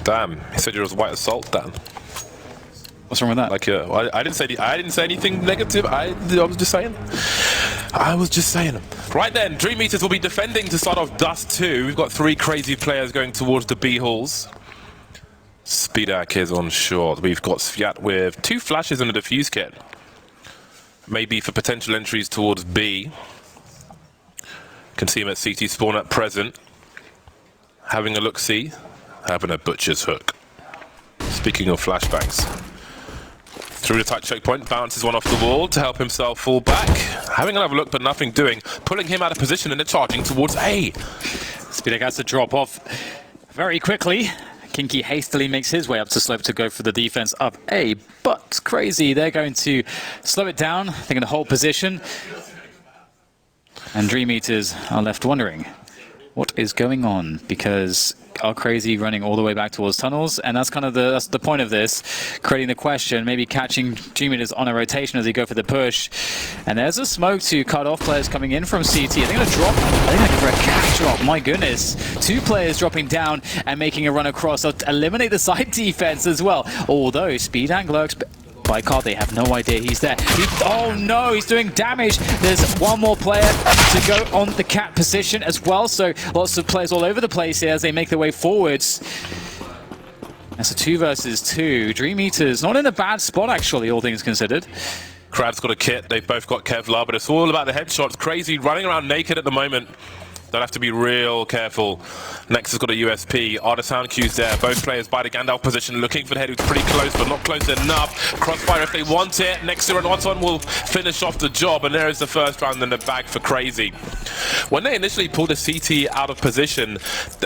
Damn, he said you was white assault, Dan. What's wrong with that? Like, I didn't say anything negative. I was just saying. Right then, DreamEaters will be defending to start off Dust 2. We've got 3 crazy players going towards the B halls. Speedak is on short. We've got Sviat with 2 flashes and a defuse kit. Maybe for potential entries towards B. Can see him at CT spawn at present. Having a look-see. Having a butcher's hook. Speaking of flashbangs. Through the tight checkpoint, bounces one off the wall to help himself fall back. Having another look, but nothing doing. Pulling him out of position and they're charging towards A. Speedak has to drop off very quickly. Kinky hastily makes his way up to slope to go for the defense of A. But crazy, they're going to slow it down. They're going to hold position. And DreamEaters are left wondering what is going on, because are Crazy running all the way back towards tunnels? And that's kind of that's the point of this, creating the question, maybe catching DreamEaters on a rotation as they go for the push. And there's a smoke to cut off players coming in from CT. They're going to drop. They're going to go for a cash drop. My goodness. 2 players dropping down and making a run across. They'll eliminate the side defense as well. Although Speedak lurks by car, they have no idea he's there. Oh no, he's doing damage. There's one more player to go on the cat position as well, so lots of players all over the place here as they make their way forwards. That's a 2 versus 2. DreamEaters not in a bad spot actually, all things considered. Crab's got a kit, they've both got Kevlar, but it's all about the headshots. Crazy running around naked at the moment. They'll have to be real careful. Next has got a USP. Are the sound cues there? Both players by the Gandalf position, looking for the head who's pretty close, but not close enough. Crossfire if they want it. Nexter and Otton will finish off the job, and there is the first round in the bag for Crazy. When they initially pulled a CT out of position,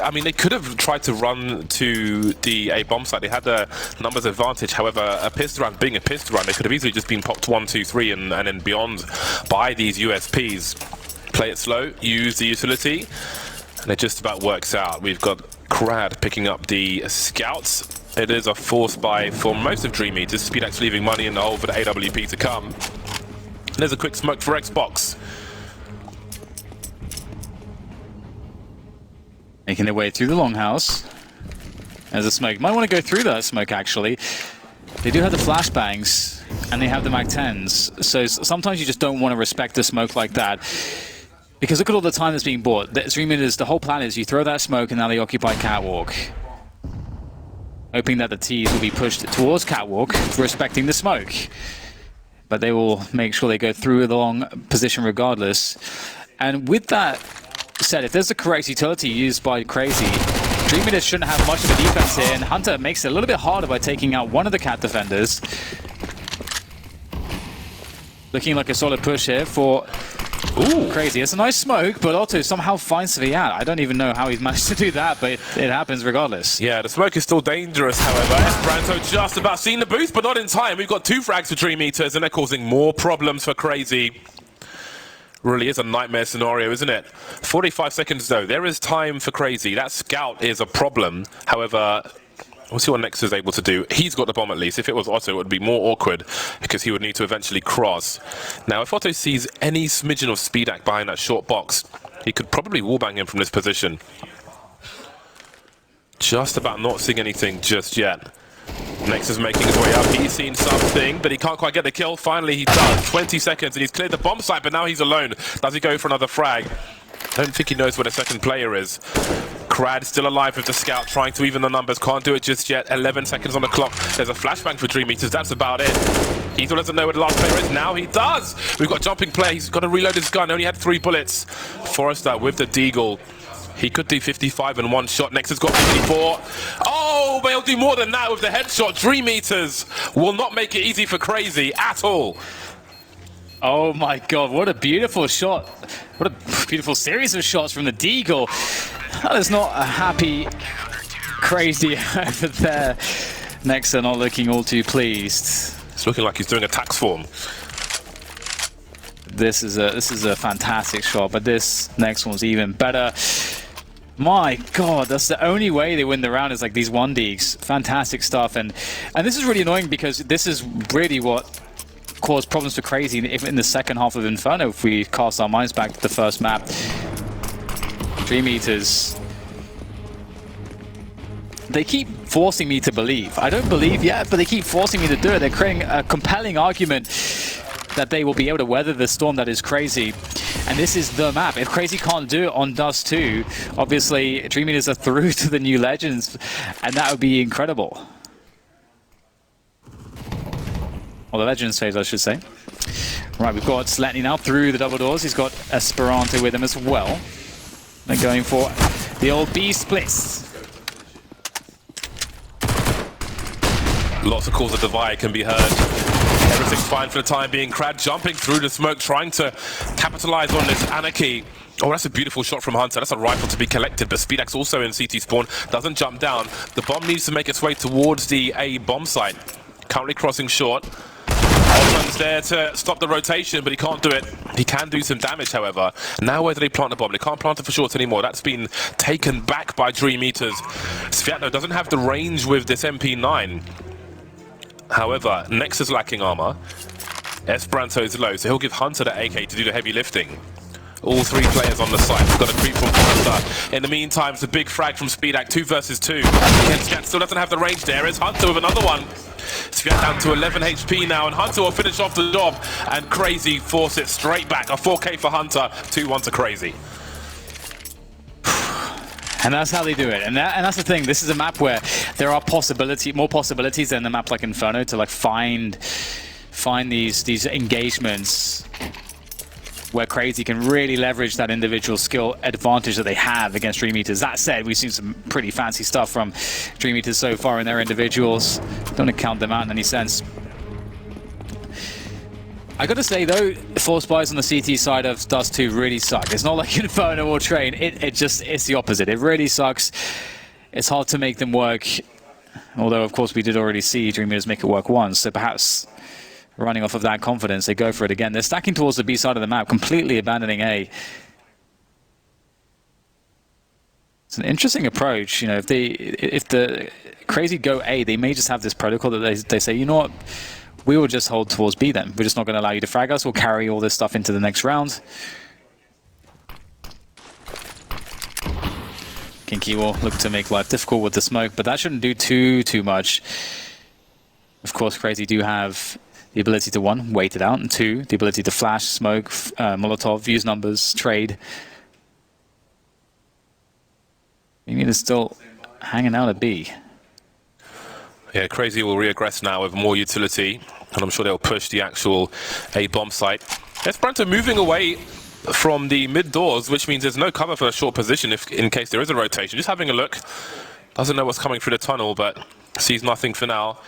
I mean, they could have tried to run to the A bomb site. They had the numbers advantage. However, a pistol round being a pistol round, they could have easily just been popped 1, 2, 3 and then beyond by these USPs. Play it slow, use the utility, and it just about works out. We've got Crad picking up the scouts. It is a force buy for most of DreamEaters. Speedak's leaving money in the hole for the AWP to come. And there's a quick smoke for Xbox. Making their way through the longhouse. There's a smoke. Might want to go through that smoke actually. They do have the flashbangs and they have the Mag-10s. So sometimes you just don't want to respect the smoke like that. Because look at all the time that's being bought. The whole plan is you throw that smoke and now they occupy Catwalk. Hoping that the T's will be pushed towards Catwalk, respecting the smoke. But they will make sure they go through the long position regardless. And with that said, if there's the correct utility used by Crazy, DreamEaters shouldn't have much of a defense here, and Hunter makes it a little bit harder by taking out one of the Cat defenders. Looking like a solid push here for Crazy. It's a nice smoke, but Otto somehow finds Sviat. I don't even know how he's managed to do that, but it happens regardless. Yeah, the smoke is still dangerous, however. Esperanto just about seen the boost, but not in time. We've got 2 frags for DreamEaters, and they're causing more problems for Crazy. Really is a nightmare scenario, isn't it? 45 seconds, though. There is time for Crazy. That scout is a problem. However, we'll see what Nex is able to do. He's got the bomb at least. If it was Otto, it would be more awkward because he would need to eventually cross. Now, if Otto sees any smidgen of Speedak behind that short box, he could probably wallbang him from this position. Just about not seeing anything just yet. Nex is making his way up. He's seen something, but he can't quite get the kill. Finally, he does. 20 seconds, and he's cleared the bomb site, but now he's alone. Does he go for another frag? I don't think he knows where the second player is. Crad still alive with the scout, trying to even the numbers. Can't do it just yet. 11 seconds on the clock. There's a flashbang for DreamEaters. That's about it. He still doesn't know where the last player is. Now he does. We've got a jumping player. He's got to reload his gun. Only had 3 bullets. Forrester with the deagle. He could do 55 in one shot. Next has got 54. Oh, but he'll do more than that with the headshot. DreamEaters will not make it easy for Crazy at all. Oh my god, what a beautiful shot. What a beautiful series of shots from the deagle. That is not a happy Crazy over there. Next, they're not looking all too pleased. It's looking like he's doing a tax form. This is a fantastic shot, but this next one's even better. My god, that's the only way they win the round is like these 1Ds. Fantastic stuff, and this is really annoying because this is really what caused problems for Crazy in the second half of Inferno if we cast our minds back to the first map. DreamEaters they keep forcing me to believe. I don't believe yet, but they keep forcing me to do it. They're creating a compelling argument that they will be able to weather the storm that is Crazy. And this is the map. If Crazy can't do it on Dust 2, obviously DreamEaters are through to the new Legends, and that would be incredible. Or the Legends phase, I should say. Right, we've got Sletny now through the double doors. He's got Esperanto with him as well. They're going for the old B splits. Lots of calls of divide can be heard. Everything's fine for the time being. Crad jumping through the smoke, trying to capitalize on this anarchy. Oh, that's a beautiful shot from Hunter. That's a rifle to be collected, but Speedax also in CT spawn. Doesn't jump down. The bomb needs to make its way towards the A bomb site. Currently crossing short. Altman's there to stop the rotation, but he can't do it. He can do some damage, however. Now where do they plant the bomb? They can't plant it for short anymore. That's been taken back by DreamEaters. Sviatno doesn't have the range with this MP9. However, Nex is lacking armor. Esperanto is low, so he'll give Hunter the AK to do the heavy lifting. All three players on the site. We've got a creep from Hunter. In the meantime, it's a big frag from Speedax, 2 versus 2. Scat still doesn't have the range there. It's Hunter with another one. Sviat down to 11 HP now, and Hunter will finish off the job. And Crazy force it straight back. A 4K for Hunter, 2-1 to Crazy. And that's how they do it. And that's the thing. This is a map where there are more possibilities than a map like Inferno to like find these engagements where Crazy can really leverage that individual skill advantage that they have against DreamEaters. That said, we've seen some pretty fancy stuff from DreamEaters so far in their individuals. Don't want to count them out in any sense. I gotta say though, force buys on the CT side of Dust 2 really suck. It's not like Inferno or Train. It's the opposite. It really sucks. It's hard to make them work. Although of course we did already see DreamEaters make it work once, so perhaps running off of that confidence, they go for it again. They're stacking towards the B side of the map, completely abandoning A. It's an interesting approach. You know, if the Crazy go A, they may just have this protocol that they say, you know what, we will just hold towards B then. We're just not going to allow you to frag us. We'll carry all this stuff into the next round. Kinky will look to make life difficult with the smoke, but that shouldn't do too much. Of course, Crazy do have the ability to 1, wait it out, and 2, the ability to flash, smoke, Molotov, use numbers, trade. DreamEaters still hanging out at B. Yeah, Crazy will reaggress now with more utility, and I'm sure they'll push the actual A bomb site. Esperanto moving away from the mid doors, which means there's no cover for a short position in case there is a rotation. Just having a look. Doesn't know what's coming through the tunnel, but sees nothing for now.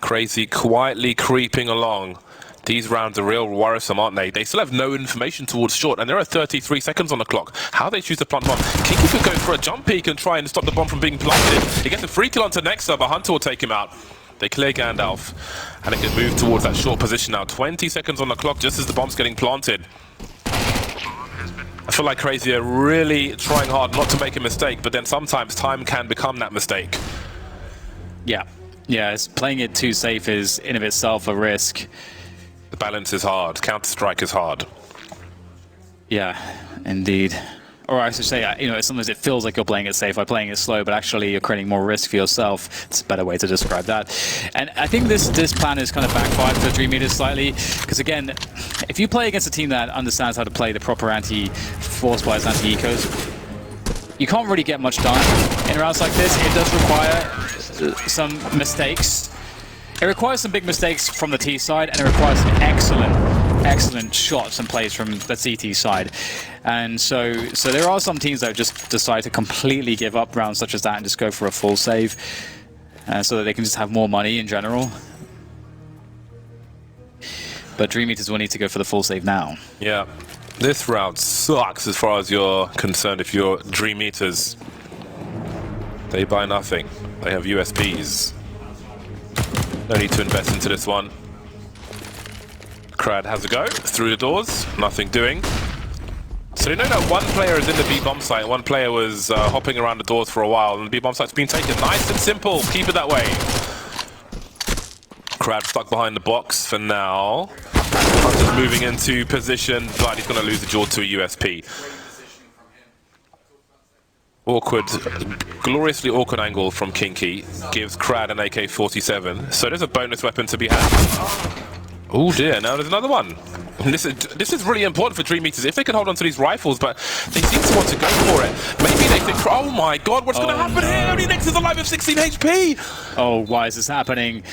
Crazy quietly creeping along. These rounds are real worrisome, aren't they? They still have no information towards short, and there are 33 seconds on the clock. How they choose to plant the bomb? Kinky could go for a jump peek and try and stop the bomb from being planted. He gets a free kill onto Nexa, but Hunter will take him out. They clear Gandalf, and they can move towards that short position now. 20 seconds on the clock just as the bomb's getting planted. I feel like Crazy are really trying hard not to make a mistake, but then sometimes time can become that mistake. Yeah, it's playing it too safe is in of itself a risk. The balance is hard. Counter-Strike is hard. Yeah, indeed. Or I should say, you know, sometimes it feels like you're playing it safe by playing it slow, but actually you're creating more risk for yourself. It's a better way to describe that. And I think this plan is kind of backfired for DreamEaters slightly, because again, if you play against a team that understands how to play the proper anti-force buys, anti-ecos, you can't really get much done in rounds like this. It does require some mistakes. It requires some big mistakes from the T side, and it requires some excellent shots and plays from the CT side. And so there are some teams that just decide to completely give up rounds such as that and just go for a full save, so that they can just have more money in general. But DreamEaters will need to go for the full save now. Yeah, this round sucks as far as you're concerned. If you're DreamEaters, they buy nothing. They have USPs. No need to invest into this one. Crad has a go through the doors, nothing doing. So they know that one player is in the B bomb site, one player was hopping around the doors for a while, and the B bomb site's been taken. Nice and simple, keep it that way. Crad stuck behind the box for now. Hunter's moving into position, but he's going to lose the duel to a USP. Awkward, gloriously awkward angle from Kinky gives Crad an AK-47. So there's a bonus weapon to be had. Oh dear, now there's another one. This is really important for DreamEaters if they can hold on to these rifles, but they seem to want to go for it. Maybe they think, oh my god, what's going to happen here? Only Nex is alive with 16 HP. Oh, why is this happening?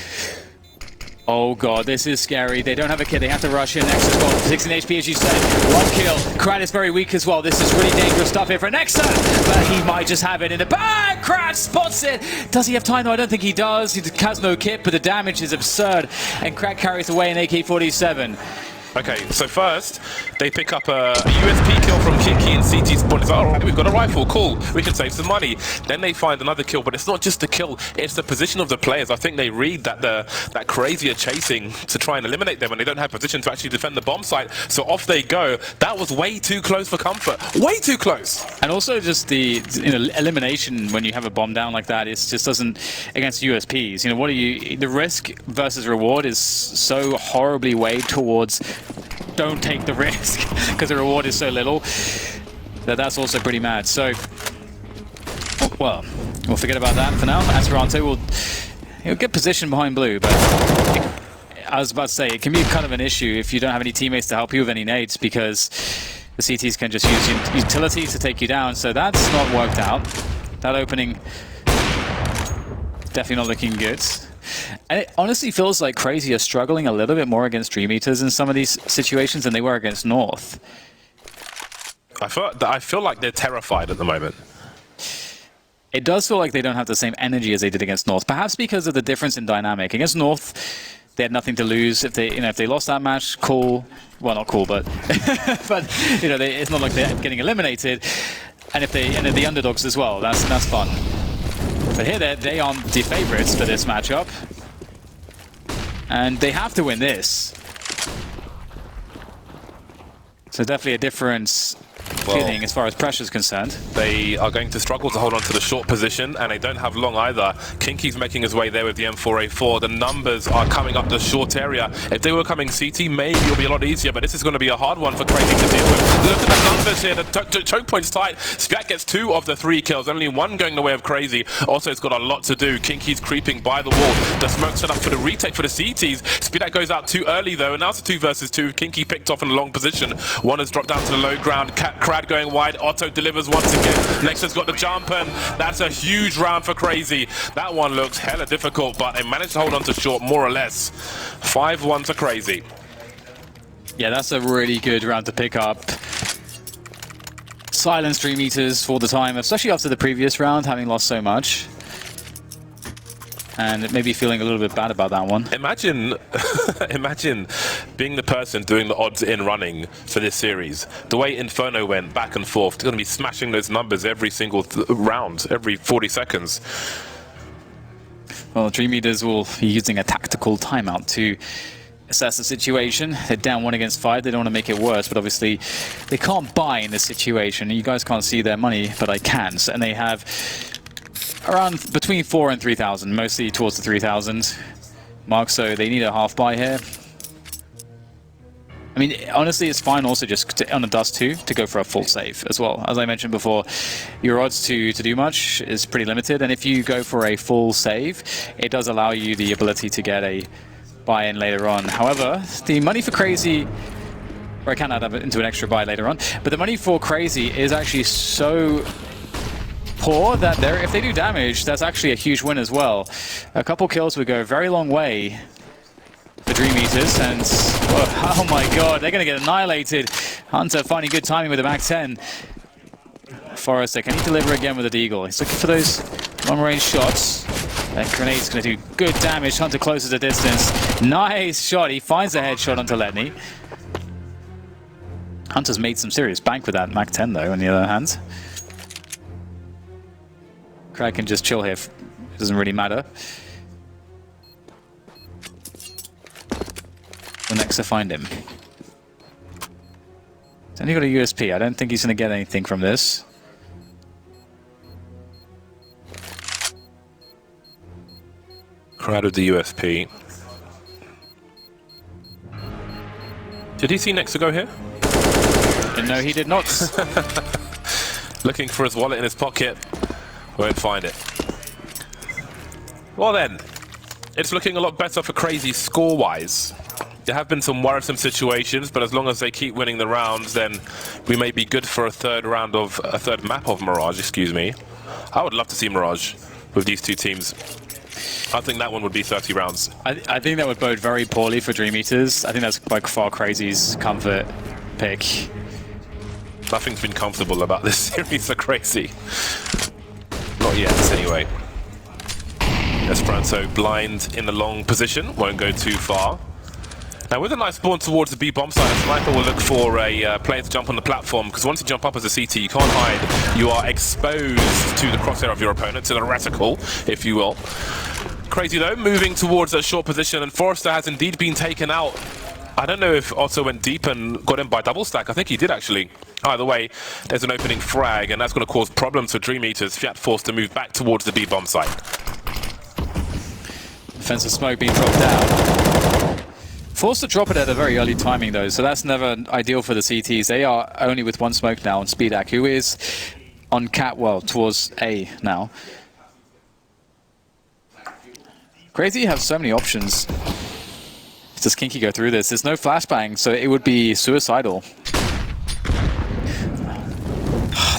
Oh god, this is scary. They don't have a kit, they have to rush in. Nex as well, 16 HP as you said. One kill. Crad is very weak as well. This is really dangerous stuff here for Nexa, but he might just have it in the bag. Crad spots it. Does he have time though? I don't think he does. He has no kit, but the damage is absurd. And Crad carries away an AK-47. Okay, so first, they pick up a USP kill from Kinky and CT spawn. It's like, all right, we've got a rifle, cool, we can save some money. Then they find another kill, but it's not just the kill, it's the position of the players. I think they read that that Crazy are chasing to try and eliminate them, and they don't have position to actually defend the bomb site, so off they go. That was way too close for comfort, way too close. And also just the elimination when you have a bomb down like that, it just doesn't, against USPs, what are you, the risk versus reward is so horribly weighed towards don't take the risk because the reward is so little that's also pretty mad. So, well, we'll forget about that for now. Aspirante he'll get position behind blue, but I was about to say, it can be kind of an issue if you don't have any teammates to help you with any nades because the CTs can just use utilities to take you down, so that's not worked out. That opening definitely not looking good. And it honestly feels like Crazy are struggling a little bit more against DreamEaters in some of these situations than they were against North. I feel like they're terrified at the moment. It does feel like they don't have the same energy as they did against North, perhaps because of the difference in dynamic. Against North, they had nothing to lose. If they lost that match, cool. Well, not cool, but but it's not like they're getting eliminated. And if they're the underdogs as well, that's fun. But here they aren't the favorites for this matchup. And they have to win this. So definitely a difference feeling as far as pressure is concerned. They are going to struggle to hold on to the short position, and they don't have long either. Kinky's making his way there with the M4A4. The numbers are coming up the short area. If they were coming CT, maybe it'll be a lot easier, but this is going to be a hard one for Crazy to deal with. Look at the numbers here. The choke point's tight. Spjat gets 2 of the 3 kills, only 1 going the way of Crazy. Also, it's got a lot to do. Kinky's creeping by the wall. The smoke set up for the retake for the CTs. Spjat goes out too early though, and now it's a 2 versus 2. Kinky picked off in a long position. One has dropped down to the low ground. Crad going wide. Otto delivers once again. Nexa's got the jump, and that's a huge round for Crazy. That one looks hella difficult, but they managed to hold on to short more or less. 5-1 to Crazy. Yeah, that's a really good round to pick up. Silence DreamEaters for the time, especially after the previous round, having lost so much. And maybe feeling a little bit bad about that one. Imagine, imagine being the person doing the odds in running for this series. The way Inferno went back and forth, they're going to be smashing those numbers every single round, every 40 seconds. Well, DreamEaters will be using a tactical timeout to assess the situation. They're down 1 against 5. They don't want to make it worse, but obviously they can't buy in this situation. You guys can't see their money, but I can. And they have around between 4 and 3,000, mostly towards the 3,000 mark, so they need a half buy here. I mean, honestly, it's fine also just on a Dust 2 to go for a full save as well. As I mentioned before, your odds to do much is pretty limited, and if you go for a full save, it does allow you the ability to get a buy-in later on. However, the money for Crazy, or I can add into an extra buy later on, but the money for Crazy is actually so poor that if they do damage, that's actually a huge win as well. A couple kills would go a very long way for DreamEaters, and oh my god, they're going to get annihilated. Hunter finding good timing with the Mac 10. Forrester, can he deliver again with the Deagle? He's looking for those long-range shots. That grenade's going to do good damage. Hunter closes the distance. Nice shot. He finds a headshot onto Letney. Hunter's made some serious bank with that Mac 10 though, on the other hand. Crad can just chill here. It doesn't really matter. Will Nexa find him? He's only got a USP. I don't think he's going to get anything from this. Crad with the USP. Did he see Nexa go here? No, he did not. looking for his wallet in his pocket. Won't find it. Well then, it's looking a lot better for CR4ZY score-wise. There have been some worrisome situations, but as long as they keep winning the rounds, then we may be good for a third map of Mirage, excuse me. I would love to see Mirage with these two teams. I think that one would be 30 rounds. I think that would bode very poorly for DreamEaters. I think that's by far CR4ZY's comfort pick. Nothing's been comfortable about this series for CR4ZY. Not yet, anyway. Esperanto blind in the long position, won't go too far. Now with a nice spawn towards the B bomb site, a sniper will look for a player to jump on the platform, because once you jump up as a CT, you can't hide. You are exposed to the crosshair of your opponent, to the reticle, if you will. CR4ZY though, moving towards a short position, and Forrester has indeed been taken out. I don't know if Otto went deep and got him by double stack. I think he did actually. Either way, there's an opening frag, and that's going to cause problems for DreamEaters. Fiat forced to move back towards the B bomb site. Defensive smoke being dropped down. Forced to drop it at a very early timing though, so that's never ideal for the CTs. They are only with one smoke now on Speedak, who is on Catwell towards A now. CR4ZY have so many options. Does Kinky go through this? There's no flashbang, so it would be suicidal.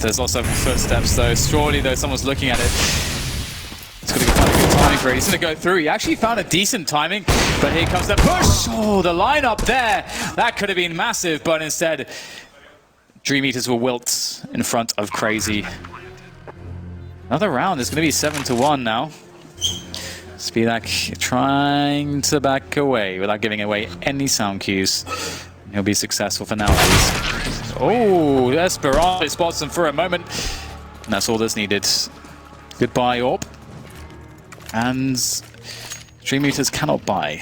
There's also footsteps though. Surely though, someone's looking at it. It's going to be quite a good timing for it. He's going to go through. He actually found a decent timing, but here comes the push. Oh, the lineup there. That could have been massive, but instead, DreamEaters will wilt in front of CR4ZY. Another round. It's going to be 7-1 now. Speedak trying to back away without giving away any sound cues. He'll be successful for now, at least. Oh, Esperanto spots him for a moment. And that's all that's needed. Goodbye, Orb. And DreamEaters cannot buy.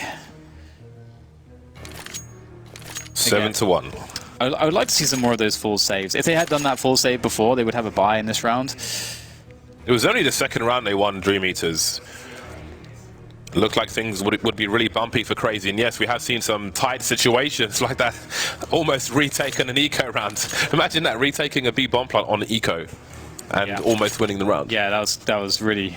7-1. I would like to see some more of those full saves. If they had done that full save before, they would have a buy in this round. It was only the second round they won, DreamEaters. Looked like things would be really bumpy for CR4ZY, and yes, we have seen some tight situations like that. Almost retaken an eco round. Imagine that, retaking a B bomb plant on eco and almost winning the round. Yeah, that was really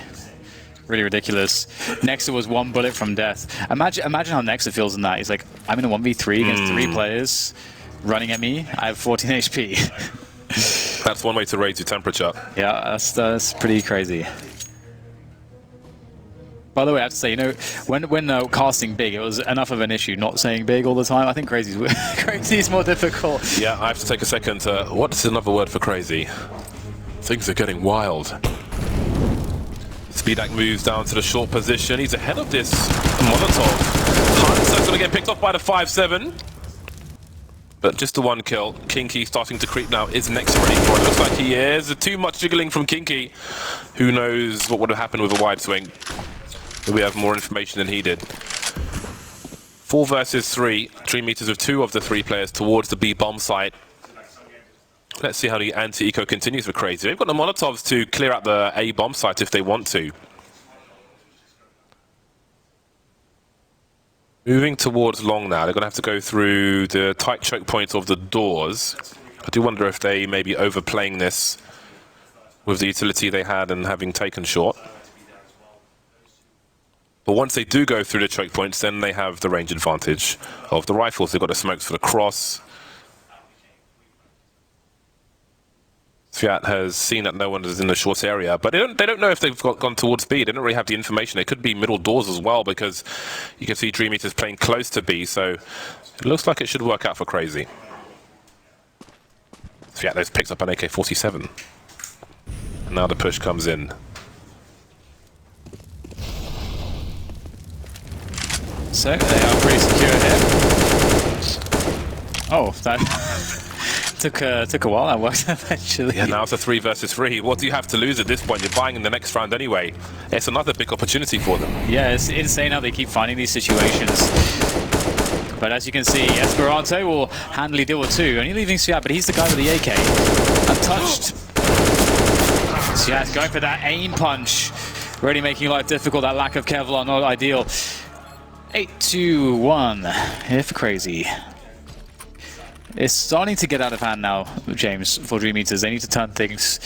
ridiculous. Nexa was one bullet from death. Imagine how Nexa feels in that. He's like, I'm in a 1v3 against 3 players running at me. I have 14 HP. That's one way to raise your temperature. Yeah, that's pretty crazy. By the way, I have to say, you know, when casting big, it was enough of an issue not saying big all the time. I think CR4ZY's more difficult. Yeah, I have to take a second. What's another word for CR4ZY? Things are getting wild. Speedak moves down to the short position. He's ahead of this Molotov. Hunter's going to get picked off by the 5-7. But just the one kill. Kinky starting to creep now. Is next ready for it? Looks like he is. Too much jiggling from Kinky. Who knows what would have happened with a wide swing. We have more information than he did. 4 versus 3. DreamEaters with 2 of the 3 players towards the B bomb site. Let's see how the anti-eco continues for CR4ZY. They've got the Molotovs to clear out the A bomb site if they want to. Moving towards long now. They're going to have to go through the tight choke points of the doors. I do wonder if they may be overplaying this with the utility they had and having taken short. But once they do go through the choke points, then they have the range advantage of the rifles. They've got the smokes for the cross. Fiat has seen that no one is in the short area, but they don't know if they've gone towards B. They don't really have the information. It could be middle doors as well, because you can see DreamEaters playing close to B, so it looks like it should work out for CR4ZY. Fiat those picks up an AK-47. And now the push comes in. So they are pretty secure here. Oh, that took a while. That worked eventually. Yeah, now it's a 3 versus 3. What do you have to lose at this point? You're buying in the next round anyway. It's another big opportunity for them. Yeah, it's insane how they keep finding these situations. But as you can see, Esperanto will handily deal with 2. Only leaving Siat, but he's the guy with the AK. Untouched. Siat's going for that aim punch. Really making life difficult. That lack of Kevlar, not ideal. 8-2-1 here for CR4ZY. It's starting to get out of hand now, James, for DreamEaters. They need to turn things,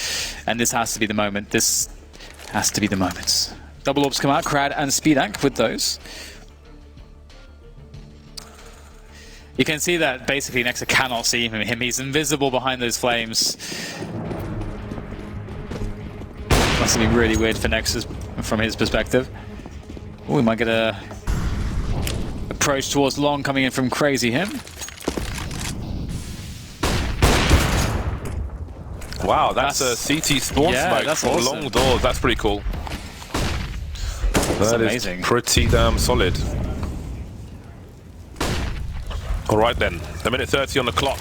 and this has to be the moment. This has to be the moment. Double orbs come out, Krad and Speedak with those. You can see that basically Nexa cannot see him. He's invisible behind those flames. Must be really weird for Nexus from his perspective. Oh, we might get a approach towards long coming in from Crazy him. Wow, that's a CT spawn smoke that's for awesome. long doors. That's pretty cool. That amazing. is pretty damn solid. All right then, the minute 30 on the clock.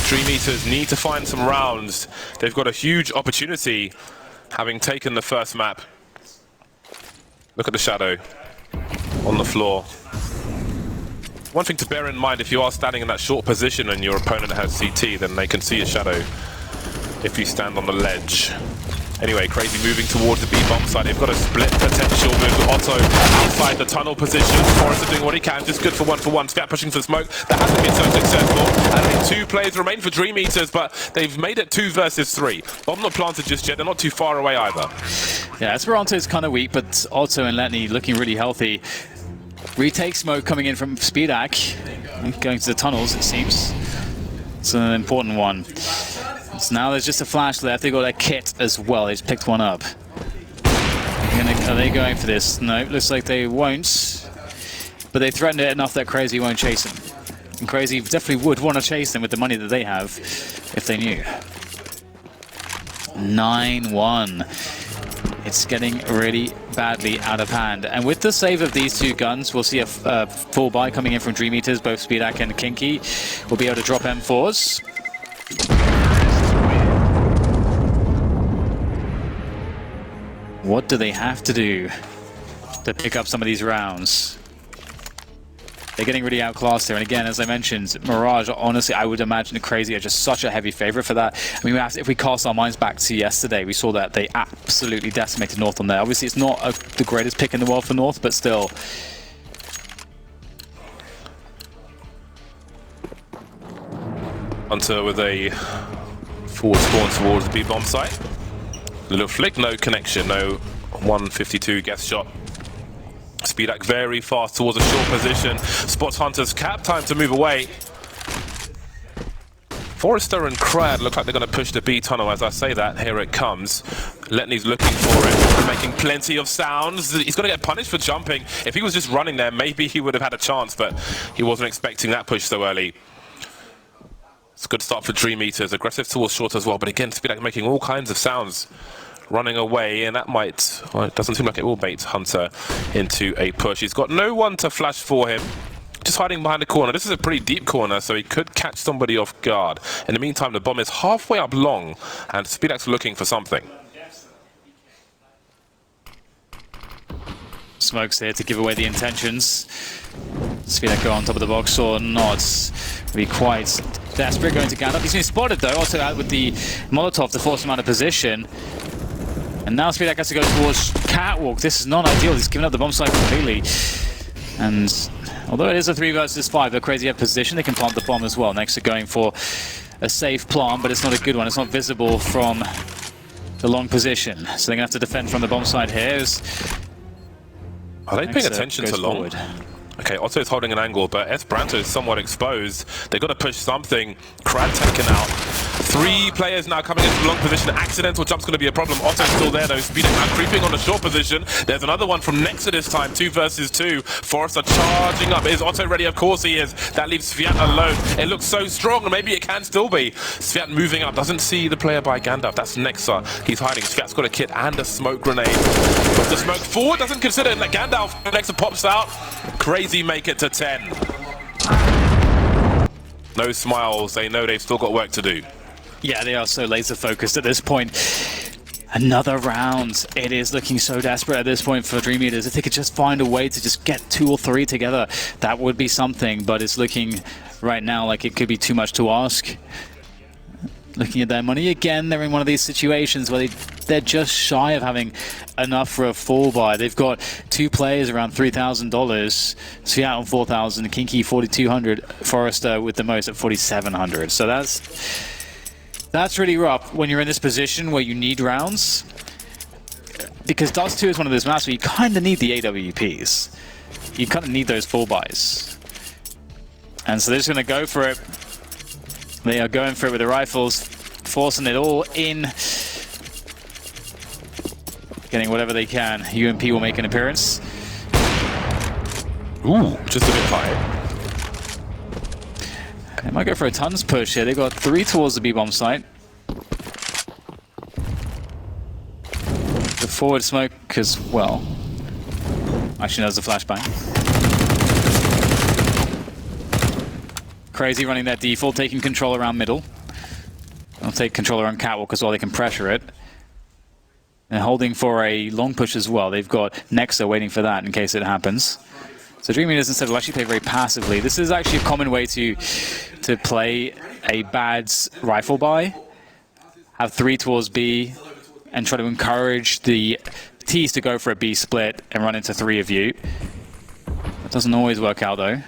DreamEaters need to find some rounds. They've got a huge opportunity, having taken the first map. Look at the shadow on the floor. One thing to bear in mind, if you are standing in that short position and your opponent has CT, then they can see a shadow if you stand on the ledge. Anyway, Crazy moving towards the B-bomb side. They've got a split potential with Otto outside the tunnel position. Forrester doing what he can, just good for one. Scat pushing for smoke. That hasn't been so successful. And I think 2 players remain for DreamEaters, but they've made it 2 versus 3. Bomb not planted just yet. They're not too far away either. Yeah, Esperanto is kind of weak, but Otto and Letney looking really healthy. Retake smoke coming in from Speedak. Going to the tunnels, it seems. It's an important one. So now there's just a flash left. They got a kit as well. They just picked one up. Are they going for this? No, looks like they won't. But they threatened it enough that Crazy won't chase him. And Crazy definitely would want to chase them with the money that they have, if they knew. 9-1. It's getting really badly out of hand. And with the save of these 2 guns, we'll see a full buy coming in from DreamEaters. Both Speedak and Kinky will be able to drop M4s. What do they have to do to pick up some of these rounds? They're getting really outclassed here. And again, as I mentioned, Mirage, honestly, I would imagine Crazy are just such a heavy favorite for that. I mean, if we cast our minds back to yesterday, we saw that they absolutely decimated North on there. Obviously, it's not the greatest pick in the world for North, but still. Hunter with a forward spawn towards the B-bomb site. Little flick, no connection, no 152 guess shot. Speedak very fast towards a short position. Spots Hunter's cap, time to move away. Forrester and Krad look like they're going to push the B tunnel. As I say that, here it comes. Letney's looking for it, making plenty of sounds. He's going to get punished for jumping. If he was just running there, maybe he would have had a chance, but he wasn't expecting that push so early. It's a good start for DreamEaters. Aggressive towards short as well, but again, Speedak making all kinds of sounds. Running away, and that might, well, it doesn't seem like it will bait Hunter into a push. He's got no one to flash for him, just hiding behind the corner. This is a pretty deep corner, so he could catch somebody off guard. In the meantime, the bomb is halfway up long, and Speedak's looking for something. Smoke's here to give away the intentions. Speedak go on top of the box or not. Be quite desperate going to Gandalf. He's been spotted though, also out with the Molotov to force him out of position. And now Speedak has to go towards Catwalk. This is not ideal. He's given up the bomb site completely. And although it is a 3 versus 5, they're Crazy at position. They can plant the bomb as well. Next, they're going for a safe plant, but it's not a good one. It's not visible from the long position. So they're going to have to defend from the bomb side here. Are they paying attention to long? Forward. Okay, Otto's holding an angle, but Esperanto is somewhat exposed. They've got to push something. Krad taken out. 3 players now coming into the long position. Accidental jump's going to be a problem. Otto's still there though. Speedak now creeping on the short position. There's another one from Nexa this time. 2 versus 2. Forrester charging up. Is Otto ready? Of course he is. That leaves Sviat alone. It looks so strong, and maybe it can still be. Sviat moving up. Doesn't see the player by Gandalf. That's Nexa. He's hiding. Sviat's got a kit and a smoke grenade. Puts the smoke forward. Doesn't consider it. Gandalf. Nexa pops out. Crazy make it to 10. No smiles. They know they've still got work to do. Yeah, they are so laser focused at this point. Another round. It is looking so desperate at this point for DreamEaters. If they could just find a way to just get 2 or 3 together, that would be something. But it's looking right now like it could be too much to ask. Looking at their money again, they're in one of these situations where they they're just shy of having enough for a full buy. They've got 2 players around $3,000. Seattle on 4,000, Kinky 4,200, Forrester with the most at 4,700. So that's really rough when you're in this position where you need rounds. Because Dust 2 is one of those maps where you kind of need the AWPs. You kind of need those full buys. And so they're just going to go for it. They are going for it with the rifles, forcing it all in. Getting whatever they can. UMP will make an appearance. Ooh, just a bit high. They might go for a tons push here. They've got 3 towards the B-bomb site. The forward smoke as well. Actually, there's a flashbang. CR4ZY running their default, taking control around middle. They'll take control around catwalk as well. They can pressure it. And holding for a long push as well. They've got Nexa waiting for that in case it happens. So DreamEaters instead will actually play very passively. This is actually a common way to play a bad rifle buy. Have 3 towards B and try to encourage the T's to go for a B split and run into 3 of you. That doesn't always work out though.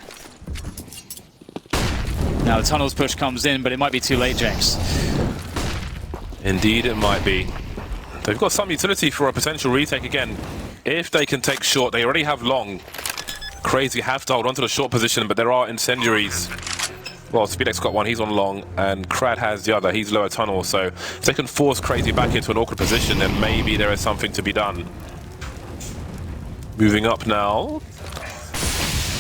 Now the tunnels push comes in, but it might be too late, James. Indeed, it might be. They've got some utility for a potential retake again. If they can take short, they already have long. CR4ZY have to hold onto the short position, but there are incendiaries. Well, Speedx got one, he's on long, and Crad has the other, he's lower tunnel. So if they can force CR4ZY back into an awkward position, then maybe there is something to be done. Moving up now.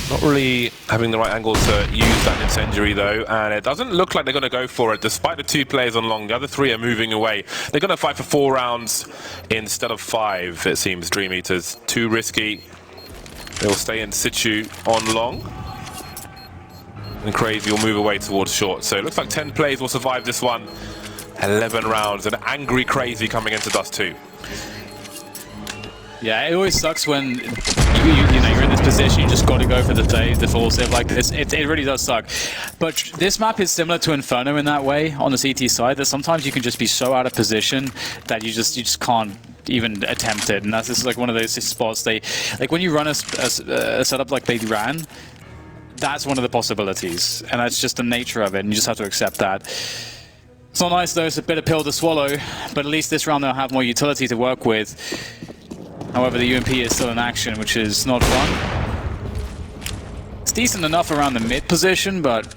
Not really having the right angle to use that incendiary though, and it doesn't look like they're going to go for it despite the 2 players on long. The other 3 are moving away. They're going to fight for 4 rounds instead of 5, it seems. DreamEaters, too risky. They'll stay in situ on long. And CR4ZY will move away towards short. So it looks like 10 players will survive this one. 11 rounds, an angry CR4ZY coming into Dust 2. Yeah, it always sucks when you know, you're in this position, you just got to go for the full save like this. It really does suck. But this map is similar to Inferno in that way on the CT side, that sometimes you can just be so out of position that you just can't even attempt it. And this is like one of those spots like when you run a setup like they ran, that's one of the possibilities. And that's just the nature of it, and you just have to accept that. It's not nice though, it's a bitter pill to swallow, but at least this round they'll have more utility to work with. However, the UMP is still in action, which is not fun. It's decent enough around the mid position, but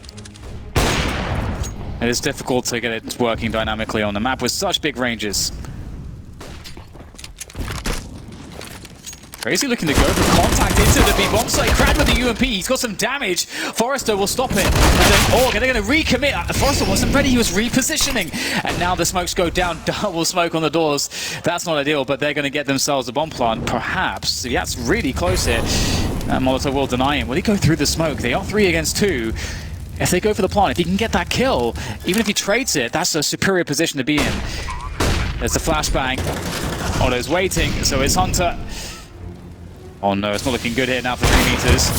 it is difficult to get it working dynamically on the map with such big ranges. CR4ZY looking to go for contact into the B-bomb site. Crad with the UMP, he's got some damage. Forrester will stop it. And then they're going to recommit. Forrester wasn't ready, he was repositioning. And now the smokes go down, double smoke on the doors. That's not ideal, but they're going to get themselves a bomb plant, perhaps. Yeah, that's really close here. And Molotov will deny him. Will he go through the smoke? They are 3 against 2. If they go for the plant, if he can get that kill, even if he trades it, that's a superior position to be in. There's the flashbang. Otto's waiting, so it's Hunter. Oh no, it's not looking good here now for DreamEaters.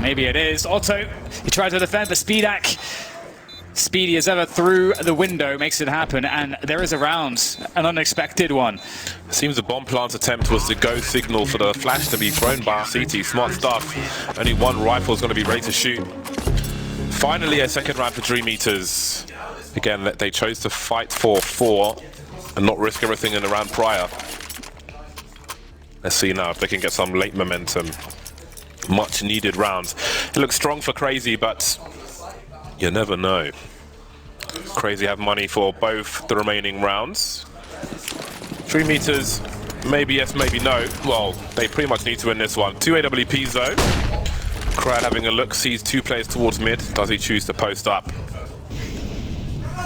Maybe it is. Otto, he tried to defend, but Speedak, speedy as ever through the window, makes it happen, and there is a round, an unexpected one. It seems the bomb plant attempt was the go signal for the flash to be thrown by CT. Smart stuff. Only 1 rifle is going to be ready to shoot. Finally, a second round for DreamEaters. Again, they chose to fight for 4 and not risk everything in the round prior. Let's see now if they can get some late momentum. Much needed rounds. It looks strong for CR4ZY, but you never know. CR4ZY have money for both the remaining rounds. DreamEaters, maybe yes, maybe no. Well, they pretty much need to win this one. 2 AWPs though. Crad having a look, sees 2 players towards mid. Does he choose to post up?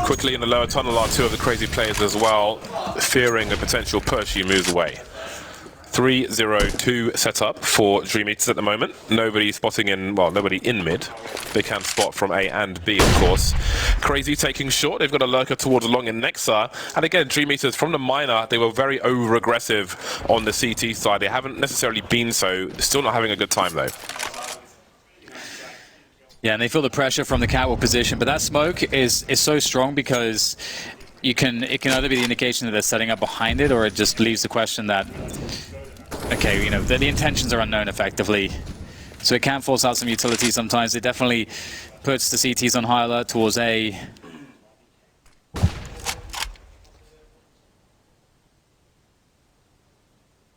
Quickly in the lower tunnel are 2 of the CR4ZY players as well. Fearing a potential push, he moves away. 3-0-2 setup for DreamEaters at the moment. Nobody spotting in, well, nobody in mid. They can spot from A and B, of course. CR4ZY taking short. They've got a lurker towards long in Nexa. And again, DreamEaters from the minor, they were very over-aggressive on the CT side. They haven't necessarily been so. Still not having a good time, though. Yeah, and they feel the pressure from the catwalk position, but that smoke is so strong because it can either be the indication that they're setting up behind it, or it just leaves the question that, okay, you know, the intentions are unknown effectively. So it can force out some utility sometimes. It definitely puts the CTs on high alert towards A.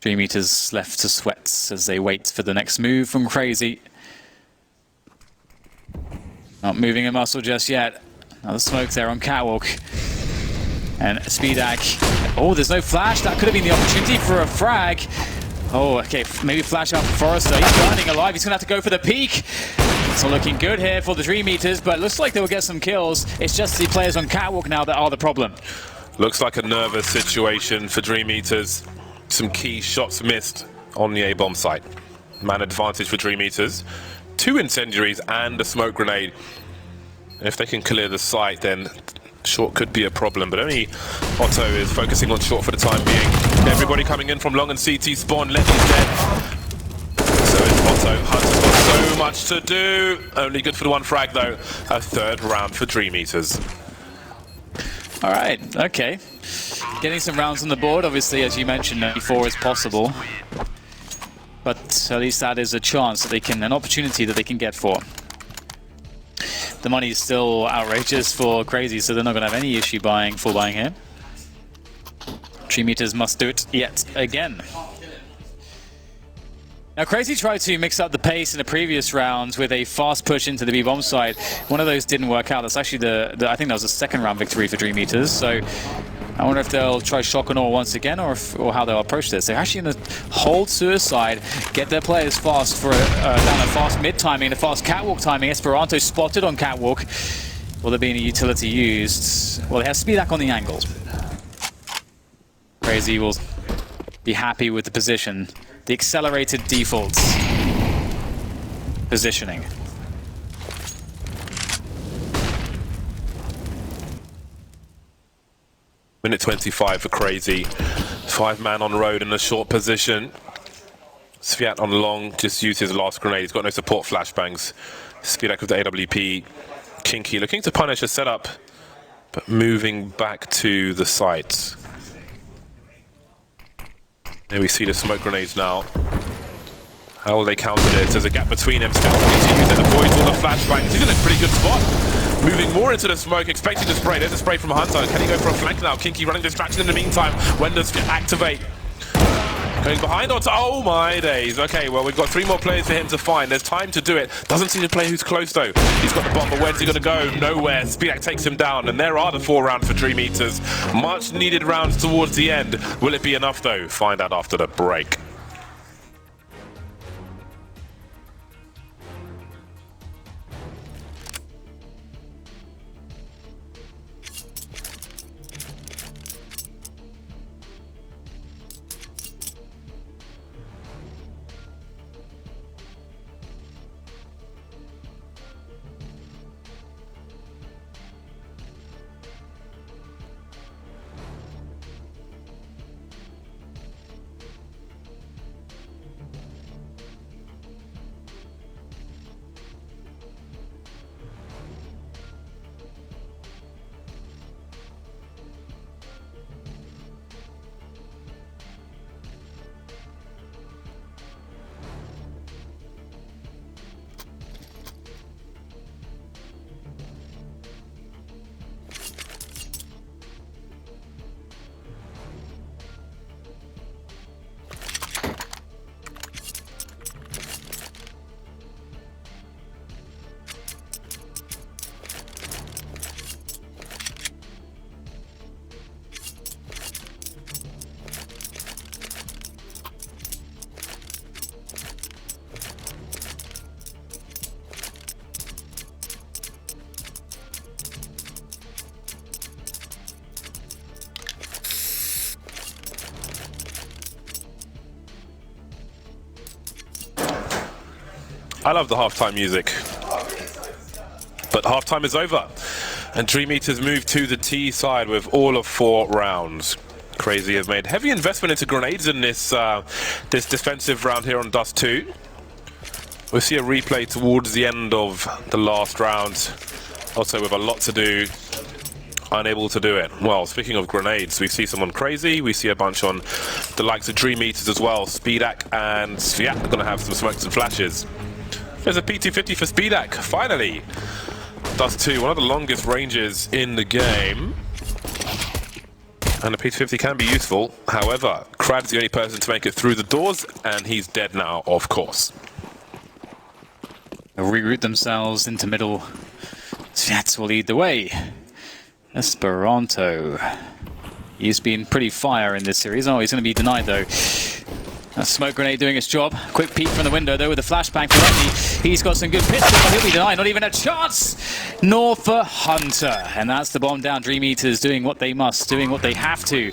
DreamEaters left to sweat as they wait for the next move from CR4ZY. Not moving a muscle just yet. Another smoke there on Catwalk. And Speedak. Oh, there's no flash. That could have been the opportunity for a frag. Oh, okay. Maybe flash out for Forrester. He's burning alive. He's going to have to go for the peak. It's not looking good here for the DreamEaters, but it looks like they'll get some kills. It's just the players on Catwalk now that are the problem. Looks like a nervous situation for DreamEaters. Some key shots missed on the A-bomb site. Man advantage for DreamEaters. 2 incendiaries and a smoke grenade. And if they can clear the site, then short could be a problem, but only Otto is focusing on short for the time being. Everybody coming in from long and CT spawn. Letty's dead. So is Otto. Hunter's got so much to do. Only good for the 1 frag though. A 3rd round for DreamEaters. All right, okay. Getting some rounds on the board, obviously, as you mentioned, 94 is possible. But at least that is a chance that they can, an opportunity that they can get for. The money is still outrageous for CR4ZY, so they're not going to have any issue full buying here. DreamEaters must do it yet again. Now, CR4ZY tried to mix up the pace in the previous rounds with a fast push into the B-bomb side. One of those didn't work out. That's actually I think that was a 2nd round victory for DreamEaters. So I wonder if they'll try shock and awe once again, or how they'll approach this. They're actually going to hold suicide, get their players fast for down a fast mid timing, a fast catwalk timing. Esperanto spotted on catwalk. Will there be any utility used? Well, they have Speedak on the angle. CR4ZY will be happy with the position. The accelerated defaults positioning. Minute 25 for CR4ZY. 5-man on road in a short position. Sviat on long, just used his last grenade. He's got no support flashbangs. Speedak with the AWP. Kinky looking to punish a setup, but moving back to the site. There we see the smoke grenades now. How will they counter this? There's a gap between them. Still continues and avoids all the flashbangs. He's in a pretty good spot. Moving more into the smoke, expecting the spray. There's a spray from Hunter. Can he go for a flank now? Kinky running distraction in the meantime. When does it activate? Going behind Otto. Oh my days. Okay, well, we've got 3 more players for him to find. There's time to do it. Doesn't seem to play who's close though. He's got the bomb, but where's he going to go? Nowhere. Speedak takes him down, and there are the 4 rounds for DreamEaters. Much needed rounds towards the end. Will it be enough though? Find out after the break. I love the halftime music. But halftime is over. And DreamEaters move to the T side with all of 4 rounds. CR4ZY have made heavy investment into grenades in this this defensive round here on Dust 2. We'll see a replay towards the end of the last round. Also with a lot to do unable to do it. Well, speaking of grenades, we see someone crazy. We see a bunch on the likes of DreamEaters as well. Speedak and Sviat are going to have some smokes and flashes. There's a P250 for Speedak, finally. Does 2, one of the longest ranges in the game. And the P250 can be useful. However, Krad's the only person to make it through the doors, and he's dead now, of course. They'll reroute themselves into middle. Sviat will lead the way. Esperanto. He's been pretty fire in this series. Oh, he's going to be denied though. A smoke grenade doing its job. Quick peek from the window though with a flashbang for Letney. He's got some good pistols, but he'll be denied. Not even a chance. Nor for Hunter. And that's the bomb down. DreamEaters doing what they must, doing what they have to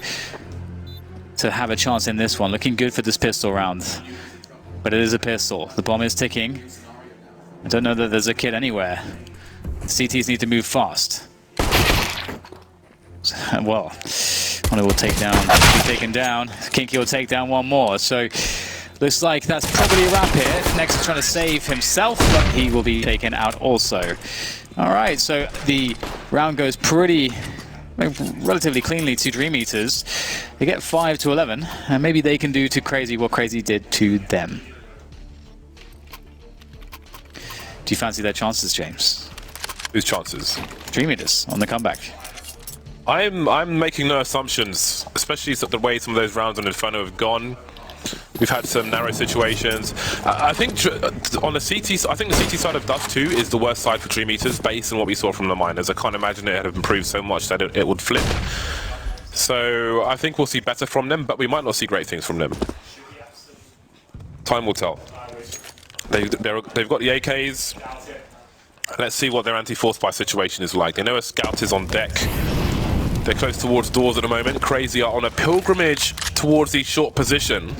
have a chance in this one. Looking good for this pistol round. But it is a pistol. The bomb is ticking. I don't know that there's a kid anywhere. The CTs need to move fast. Well, one will take down, be taken down. Kinky will take down one more. So looks like that's probably a wrap here. Next is trying to save himself, but he will be taken out also. All right, so the round goes relatively cleanly to DreamEaters. They get 5 to 11, and maybe they can do to Crazy what Crazy did to them. Do you fancy their chances, James? Whose chances? DreamEaters on the comeback. I'm making no assumptions, especially the way some of those rounds on Inferno have gone. We've had some narrow situations. I think on the CT, I think the CT side of Dust 2 is the worst side for DreamEaters based on what we saw from the miners. I can't imagine it had improved so much that it would flip. So I think we'll see better from them, but we might not see great things from them. Time will tell. They've got the AKs. Let's see what their anti-force buy situation is like. They know a scout is on deck. They're close towards doors at the moment. Crazy are on a pilgrimage towards the short position.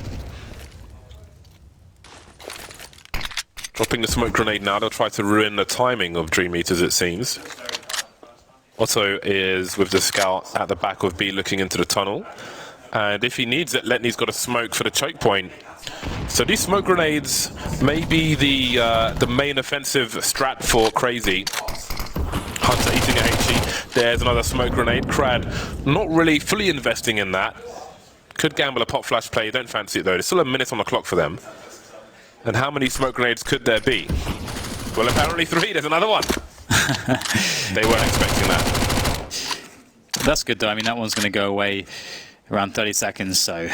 Dropping the smoke grenade now. They'll try to ruin the timing of DreamEaters, it seems. Otto is with the scout at the back of B looking into the tunnel. And if he needs it, Letney's got a smoke for the choke point. So these smoke grenades may be the main offensive strat for Crazy. Hunter eating a HE. There's another smoke grenade. Krad not really fully investing in that. Could gamble a pop flash play. Don't fancy it though. There's still a minute on the clock for them. And how many smoke grenades could there be? Well, apparently 3. There's another one. They weren't expecting that. That's good though. I mean, that one's going to go away around 30 seconds, so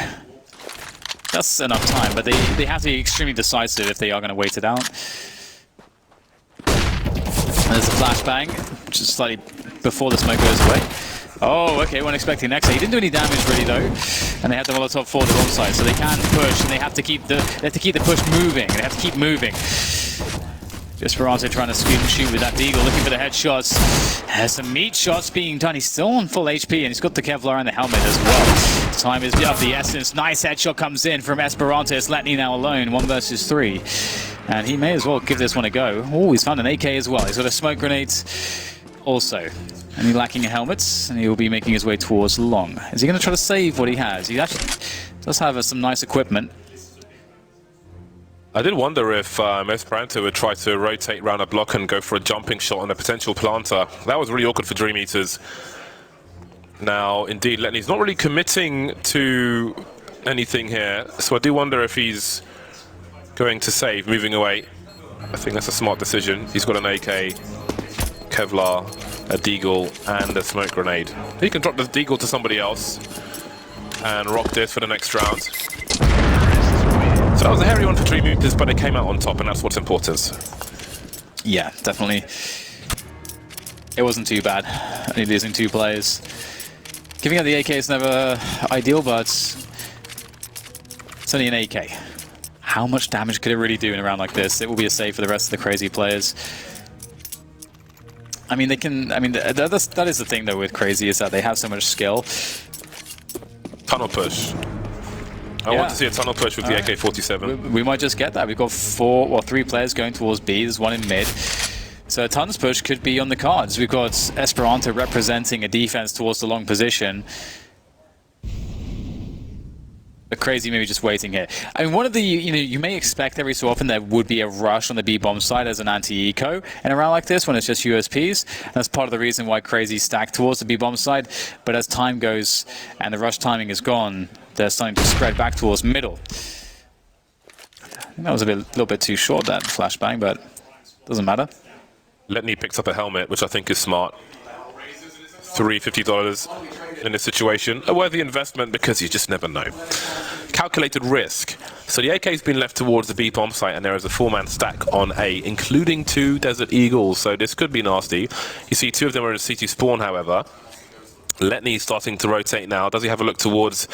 that's enough time. But they have to be extremely decisive if they are going to wait it out. And there's a flashbang, which is slightly before the smoke goes away. Oh, okay, weren't expecting next. He didn't do any damage really though, and they had the Molotov for the wrong side, so they can push, and they have to keep the push moving. They have to keep moving. Esperanto trying to scoop and shoot with that Deagle, looking for the headshots. There's some meat shots being done. He's still on full HP, and he's got the Kevlar and the helmet as well. Time is of the essence. Nice headshot comes in from Esperanto. It's Letney now alone, 1 versus 3. And he may as well give this one a go. Oh, he's found an AK as well. He's got a smoke grenade also. And he's lacking a helmet, and he will be making his way towards long. Is he going to try to save what he has? He actually does have some nice equipment. I did wonder if Esperanto would try to rotate around a block and go for a jumping shot on a potential planter. That was really awkward for DreamEaters. Now, indeed, Letney's not really committing to anything here, so I do wonder if he's going to save, moving away. I think that's a smart decision. He's got an AK, Kevlar, a Deagle, and a smoke grenade. He can drop the Deagle to somebody else and rock this for the next round. So that was a hairy one for DreamEaters, but they came out on top, and that's what's important. Yeah, definitely. It wasn't too bad, only losing 2 players. Giving up the AK is never ideal, but it's only an AK. How much damage could it really do in a round like this? It will be a save for the rest of the Crazy players. I mean, they can. I mean, that is the thing though with Crazy, is that they have so much skill. Tunnel push. I want to see a tunnel push with the AK-47. We might just get that. We've got 3 players going towards B. There's one in mid. So a tunnels push could be on the cards. We've got Esperanto representing a defense towards the long position. But Crazy maybe just waiting here. I mean, one of the, you may expect every so often there would be a rush on the B-bomb side as an anti-eco in a round like this when it's just USPs. And that's part of the reason why Crazy stacked towards the B-bomb side. But as time goes and the rush timing is gone, they're starting to spread back towards middle. I think that was a little bit too short, that flashbang, but doesn't matter. Letney picks up a helmet, which I think is smart. $350 in this situation. A worthy investment because you just never know. Calculated risk. So the AK's been left towards the B-bomb site and there is a 4-man stack on A, including 2 Desert Eagles. So this could be nasty. You see 2 of them are in a CT spawn, however. Letney starting to rotate now. Does he have a look towards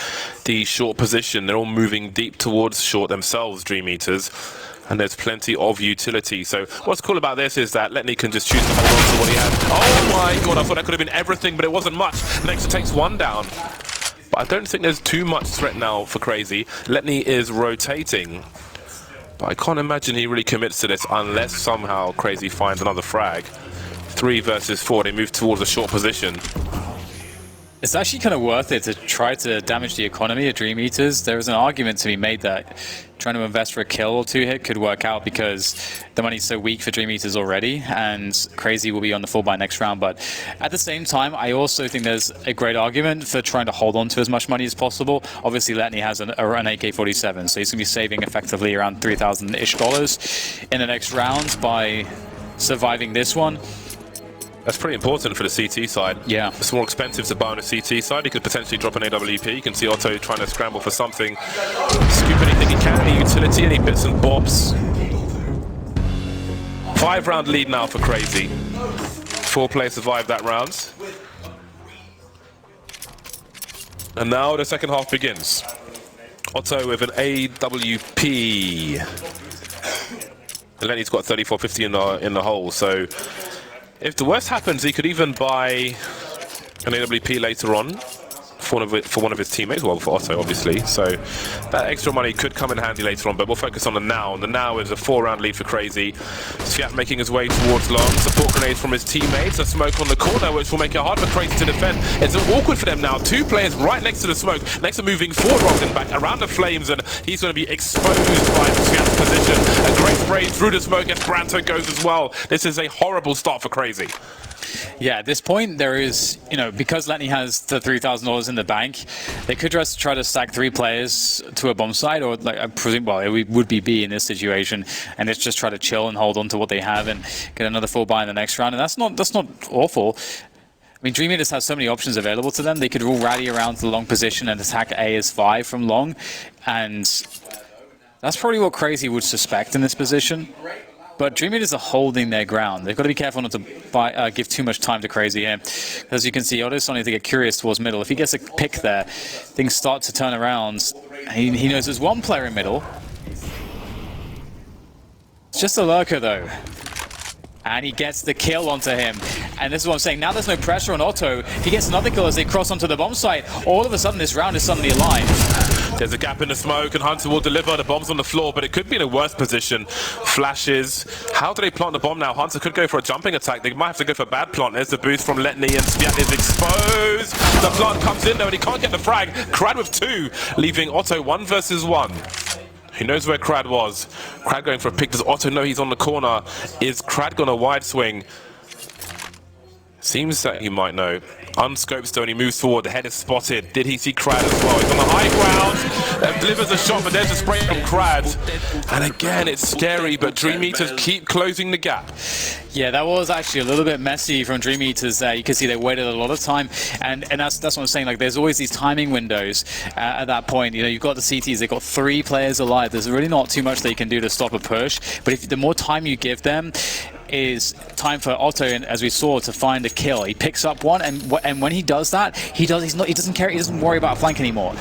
the short position? They're all moving deep towards short themselves, DreamEaters. And there's plenty of utility. So what's cool about this is that Letney can just choose to hold on to what he has. Oh my god, I thought that could have been everything, but it wasn't much. Next takes 1 down. But I don't think there's too much threat now for Crazy. Letney is rotating. But I can't imagine he really commits to this unless somehow Crazy finds another frag. 3 versus 4, they move towards a short position. It's actually kind of worth it to try to damage the economy of DreamEaters. There is an argument to be made that trying to invest for a kill or 2 hit could work out because the money's so weak for DreamEaters already, and Crazy will be on the full buy next round. But at the same time, I also think there's a great argument for trying to hold on to as much money as possible. Obviously, Letney has an AK-47, so he's going to be saving effectively around $3,000-ish in the next round by surviving this one. That's pretty important for the CT side. Yeah. It's more expensive to buy on the CT side. He could potentially drop an AWP. You can see Otto trying to scramble for something. Scoop anything he can, any utility, any bits and bobs. 5-round lead now for Crazy. 4 players survived that round. And now the second half begins. Otto with an AWP. And Lenny's got 34.50 in the hole, so if the worst happens, he could even buy an AWP later on for one of his teammates, well, for Otto, obviously. So that extra money could come in handy later on, but we'll focus on the now. And the now is a 4-round lead for Crazy. Sviat making his way towards long. Support grenades from his teammates. A smoke on the corner, which will make it hard for Crazy to defend. It's awkward for them now. 2 players right next to the smoke. Next to moving forward, Robin back around the flames, and he's going to be exposed by Sviat's position. A great spray through the smoke as Branto goes as well. This is a horrible start for Crazy. Yeah, at this point, there is, because Letney has the $3,000 in the bank, they could just try to stack 3 players to a bomb site, or like I presume, well, it would be B in this situation, and let's just try to chill and hold on to what they have and get another full buy in the next round. And that's not awful. I mean, DreamEaters has so many options available to them. They could all rally around to the long position and attack A as 5 from long, and that's probably what Crazy would suspect in this position. But DreamEaters are holding their ground. They've got to be careful not to give too much time to Crazy here. As you can see, Otto's starting to get curious towards middle. If he gets a pick there, things start to turn around. He knows there's 1 player in middle. It's just a lurker, though. And he gets the kill onto him. And this is what I'm saying. Now there's no pressure on Otto. He gets another kill as they cross onto the bomb site. All of a sudden, this round is suddenly alive. There's a gap in the smoke, and Hunter will deliver. The bomb's on the floor, but it could be in a worse position. Flashes. How do they plant the bomb now? Hunter could go for a jumping attack. They might have to go for a bad plant. There's the boost from Letney, and Sviat is exposed. The plant comes in, though, and he can't get the frag. Crad with 2, leaving Otto 1 versus 1. He knows where Crad was. Crad going for a pick. Does Otto know he's on the corner? Is Crad going to wide swing? Seems that he might know. Unscopes though, and he moves forward. The head is spotted. Did he see Crad as well? He's on the high ground. Delivers a shot, but there's a spray from Crad. And again, it's scary, but DreamEaters keep closing the gap. Yeah, that was actually a little bit messy from DreamEaters there. You can see they waited a lot of time, and that's what I'm saying. Like, there's always these timing windows at that point. You've got the CTs, they've got 3 players alive. There's really not too much they can do to stop a push, but if the more time you give them, is time for Otto, as we saw, to find a kill. He picks up one, and when he does that, he doesn't worry about a flank anymore.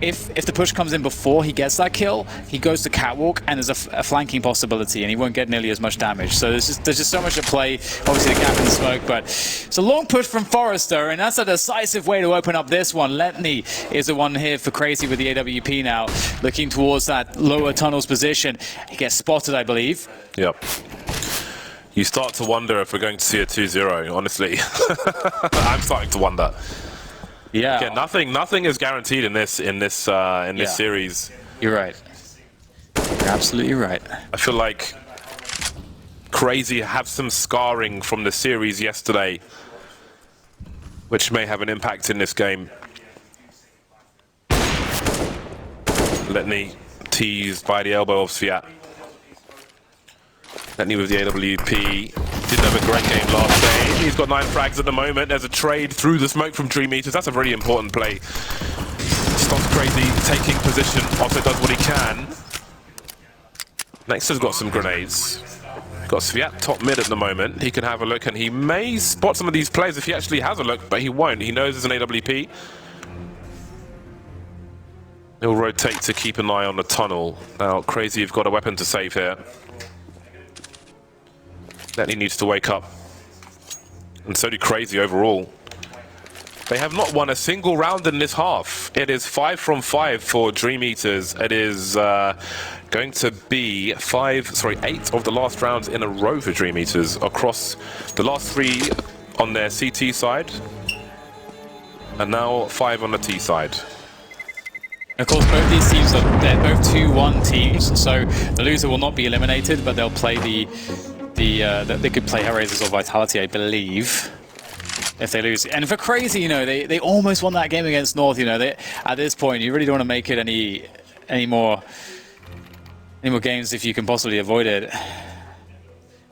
If the push comes in before he gets that kill, he goes to catwalk, and there's a flanking possibility, and he won't get nearly as much damage. So there's just so much at play. Obviously, the gap in the smoke, but it's a long push from Forrester, and that's a decisive way to open up this one. Letney is the one here for Crazy with the AWP now, looking towards that lower tunnels position. He gets spotted, I believe. Yep. You start to wonder if we're going to see a 2-0, honestly. I'm starting to wonder. Yeah. Yeah, nothing is guaranteed in this series. You're right. You're absolutely right. I feel like CR4ZY have some scarring from the series yesterday, which may have an impact in this game. Letney teased by the elbow of Sviat. Letney with the AWP. Didn't have a great game last game. He's got 9 frags at the moment. There's a trade through the smoke from DreamEaters. That's a really important play. Stops CR4ZY taking position. Also does what he can. Next has got some grenades. Got Sviat top mid at the moment. He can have a look, and he may spot some of these players if he actually has a look, but he won't. He knows there's an AWP. He'll rotate to keep an eye on the tunnel. Now, CR4ZY have got a weapon to save here. Letney needs to wake up. And so do CR4ZY overall. They have not won a single round in this half. It is 5 from 5 for DreamEaters. It is going to be 8 of the last rounds in a row for DreamEaters across the last 3 on their CT side. And now 5 on the T side. Of course, both these teams they're both 2-1 teams, so the loser will not be eliminated, but they'll play they could play Hellraisers or Vitality, I believe, if they lose. And for CR4ZY, you know, they almost won that game against North. You know, at this point, you really don't want to make it any more games if you can possibly avoid it.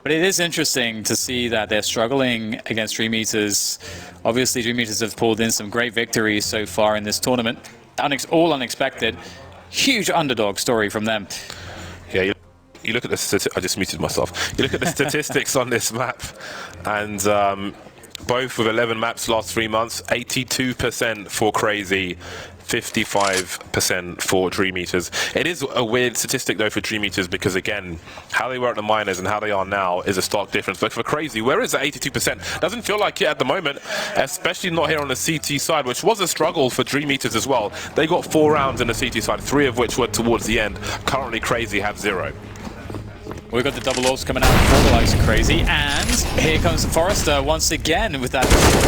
But it is interesting to see that they're struggling against DreamEaters. Obviously, DreamEaters have pulled in some great victories so far in this tournament. All unexpected. Huge underdog story from them. Yeah, you look at the I just muted myself. You look at the statistics on this map, and both with 11 maps last 3 months, 82% for CR4ZY, 55% for DreamEaters. It is a weird statistic though for DreamEaters because again, how they were at the minors and how they are now is a stark difference. But for CR4ZY, where is that 82%? Doesn't feel like it at the moment, especially not here on the CT side, which was a struggle for DreamEaters as well. They got 4 rounds in the CT side, 3 of which were towards the end. Currently CR4ZY have 0. We've got the double orbs coming out for the likes of CR4ZY, and here comes Forrester once again with that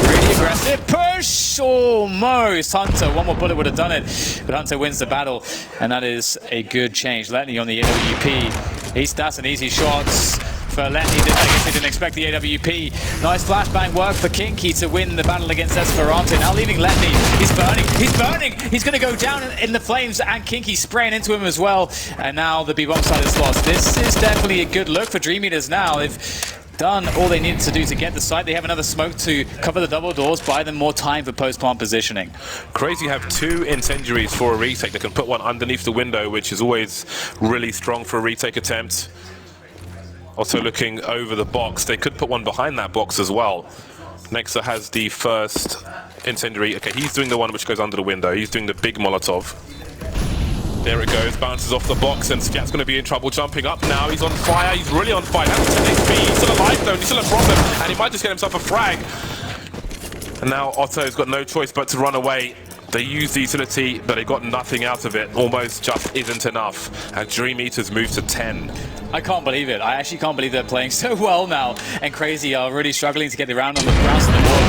really aggressive push. Almost Hunter, one more bullet would have done it, but Hunter wins the battle, and that is a good change. Letney on the AWP, that's an easy shots for Letney. I guess they didn't expect the AWP. Nice flashbang work for Kinky to win the battle against Esperante. Now leaving Letney, he's burning, he's going to go down in the flames, and Kinky spraying into him as well. And now the B-bomb side is lost. This is definitely a good look for DreamEaters now. They've done all they needed to do to get the site. They have another smoke to cover the double doors, buy them more time for post-plant positioning. CR4ZY have 2 incendiaries for a retake. They can put one underneath the window, which is always really strong for a retake attempt. Also looking over the box, they could put one behind that box as well. Nexa has the first incendiary. Okay, he's doing the one which goes under the window. He's doing the big Molotov. There it goes, bounces off the box, and Sviat's going to be in trouble jumping up now. He's on fire, he's really on fire. That's 10 HP, he's still alive though, he's still a problem, and he might just get himself a frag. And now Otto's got no choice but to run away. They used the utility, but they got nothing out of it. Almost just isn't enough. And DreamEaters move to 10. I can't believe it. I actually can't believe they're playing so well now. And CR4ZY are really struggling to get around on the rounds of the board.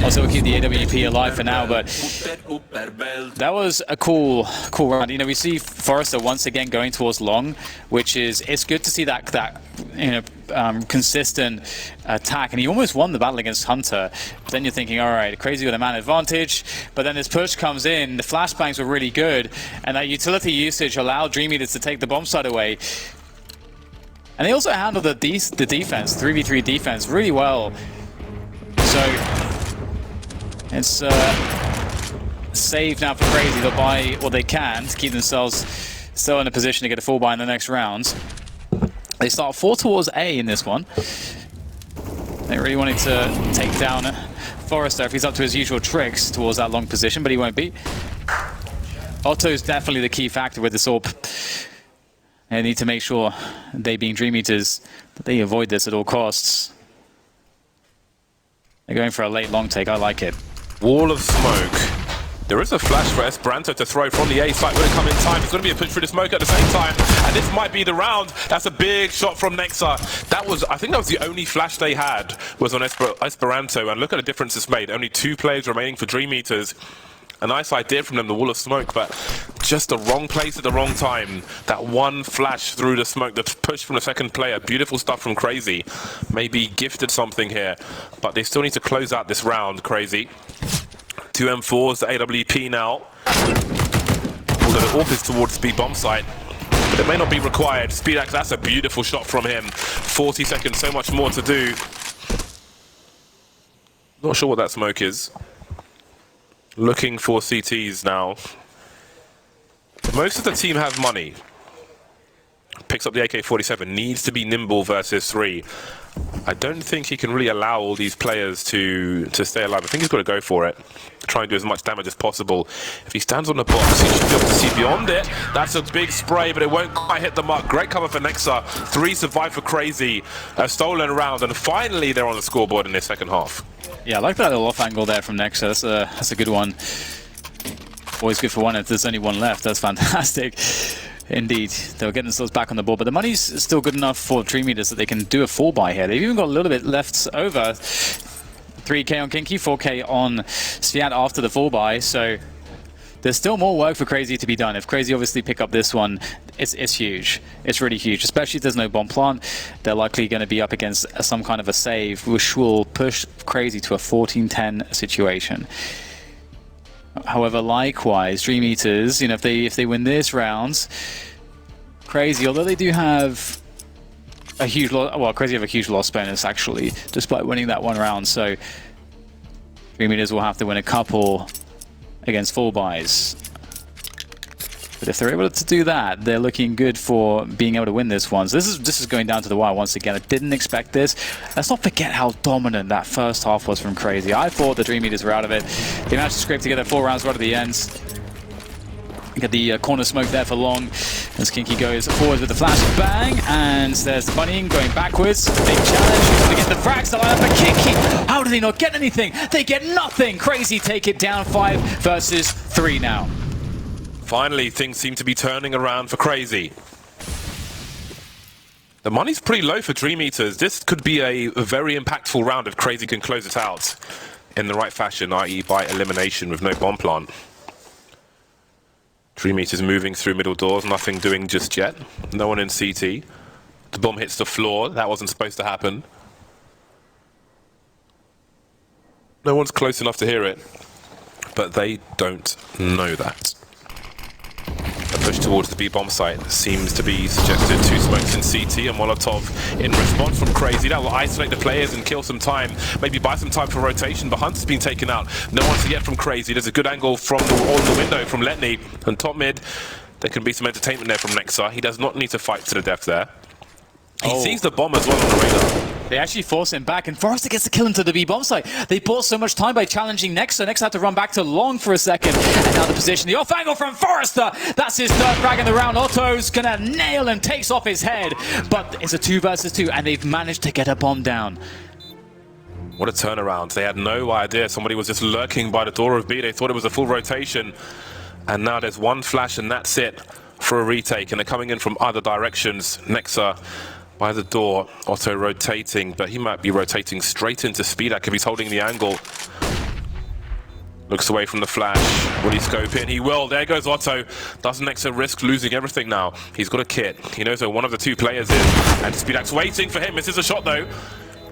Also, we'll keep the AWP alive for now, but that was a cool round. You know, we see Forrester once again going towards long, which is, it's good to see that you know, consistent attack. And he almost won the battle against Hunter. But then you're thinking, all right, CR4ZY with a man advantage. But then this push comes in. The flashbangs were really good, and that utility usage allowed DreamEaters to take the bomb site away. And they also handled the defense, 3v3 defense, really well. So it's save now for CR4ZY. They'll buy what they can to keep themselves still in a position to get a full buy in the next rounds. They start 4 towards A in this one. They really wanted to take down Forrester if he's up to his usual tricks towards that long position, but he won't be. Otto's definitely the key factor with this AWP. They need to make sure, they being DreamEaters, that they avoid this at all costs. They're going for a late long take. I like it. Wall of smoke. There is a flash for Esperanto to throw from the A site. Will it come in time? It's going to be a push through the smoke at the same time. And this might be the round. That's a big shot from Nexa. I think that was the only flash they had was on Esperanto. And look at the difference it's made. Only 2 players remaining for DreamEaters. A nice idea from them, the wall of smoke, but just the wrong place at the wrong time. That one flash through the smoke, the push from the second player. Beautiful stuff from Crazy. Maybe gifted something here, but they still need to close out this round, Crazy. 2 M4s, the AWP now. Although the AWP is towards the B bomb site, but it may not be required. Speedax, that's a beautiful shot from him. 40 seconds, so much more to do. Not sure what that smoke is. Looking for CTs now. Most of the team have money. Picks up the AK-47, needs to be nimble versus 3. I don't think he can really allow all these players to stay alive. I think he's got to go for it. Try and do as much damage as possible. If he stands on the box, he should be able to see beyond it. That's a big spray, but it won't quite hit the mark. Great cover for Nexa. 3 survive for Crazy. A stolen round, and finally they're on the scoreboard in their second half. Yeah, I like that little off angle there from Nexa. That's a good one. Always good for one if there's only one left. That's fantastic. Indeed, they'll get themselves back on the board, but the money's still good enough for DreamEaters that they can do a 4-buy here. They've even got a little bit left over. 3k on Kinky, 4k on Sviat after the 4-buy, so there's still more work for Crazy to be done. If Crazy obviously pick up this one, it's huge. It's really huge, especially if there's no bomb plant. They're likely going to be up against some kind of a save, which will push Crazy to a 14-10 situation. However, likewise, DreamEaters, you know, if they win this round, Crazy, although they do have a huge loss, well, Crazy have a huge loss bonus actually, despite winning that one round. So DreamEaters will have to win a couple against 4-buys. But if they're able to do that, they're looking good for being able to win this one. So this is going down to the wire once again. I didn't expect this. Let's not forget how dominant that first half was from Crazy. I thought the DreamEaters were out of it. They managed to scrape together 4 rounds right at the end. Get the corner smoke there for long as Kinky goes forward with the flash bang, and there's the bunnying going backwards. Big challenge. He's going to get the frags to line up for Kinky. How do they not get anything? They get nothing. Crazy take it down 5 versus 3 now. Finally, things seem to be turning around for Crazy. The money's pretty low for DreamEaters. This could be a very impactful round if Crazy can close it out in the right fashion, i.e. by elimination with no bomb plant. DreamEaters moving through middle doors, nothing doing just yet. No one in CT. The bomb hits the floor. That wasn't supposed to happen. No one's close enough to hear it, but they don't know that. A push towards the B bomb site seems to be suggested. 2 smokes in CT and Molotov in response from Crazy. That will isolate the players and kill some time. Maybe buy some time for rotation, but Hunt's been taken out. No one's yet from Crazy. There's a good angle from on the window from Letney. And top mid, there can be some entertainment there from Nexa. He does not need to fight to the death there. He sees the bomb as well on the radar. They actually force him back, and Forrester gets the kill into the B bomb site. They bought so much time by challenging Nexa. Nexa had to run back to long for a second, and now the position, the off angle from Forrester. That's his 3rd frag in the round. Otto's gonna nail him, takes off his head, but it's a 2 versus 2, and they've managed to get a bomb down. What a turnaround. They had no idea somebody was just lurking by the door of B. They thought it was a full rotation, and now there's one flash, and that's it for a retake, and they're coming in from other directions. Nexa by the door, Otto rotating, but he might be rotating straight into Speedak if he's holding the angle. Looks away from the flash. Will he scope in? He will. There goes Otto. Doesn't Nexa risk losing everything now? He's got a kit. He knows where one of the 2 players is, and Speedak's waiting for him. Misses a shot though.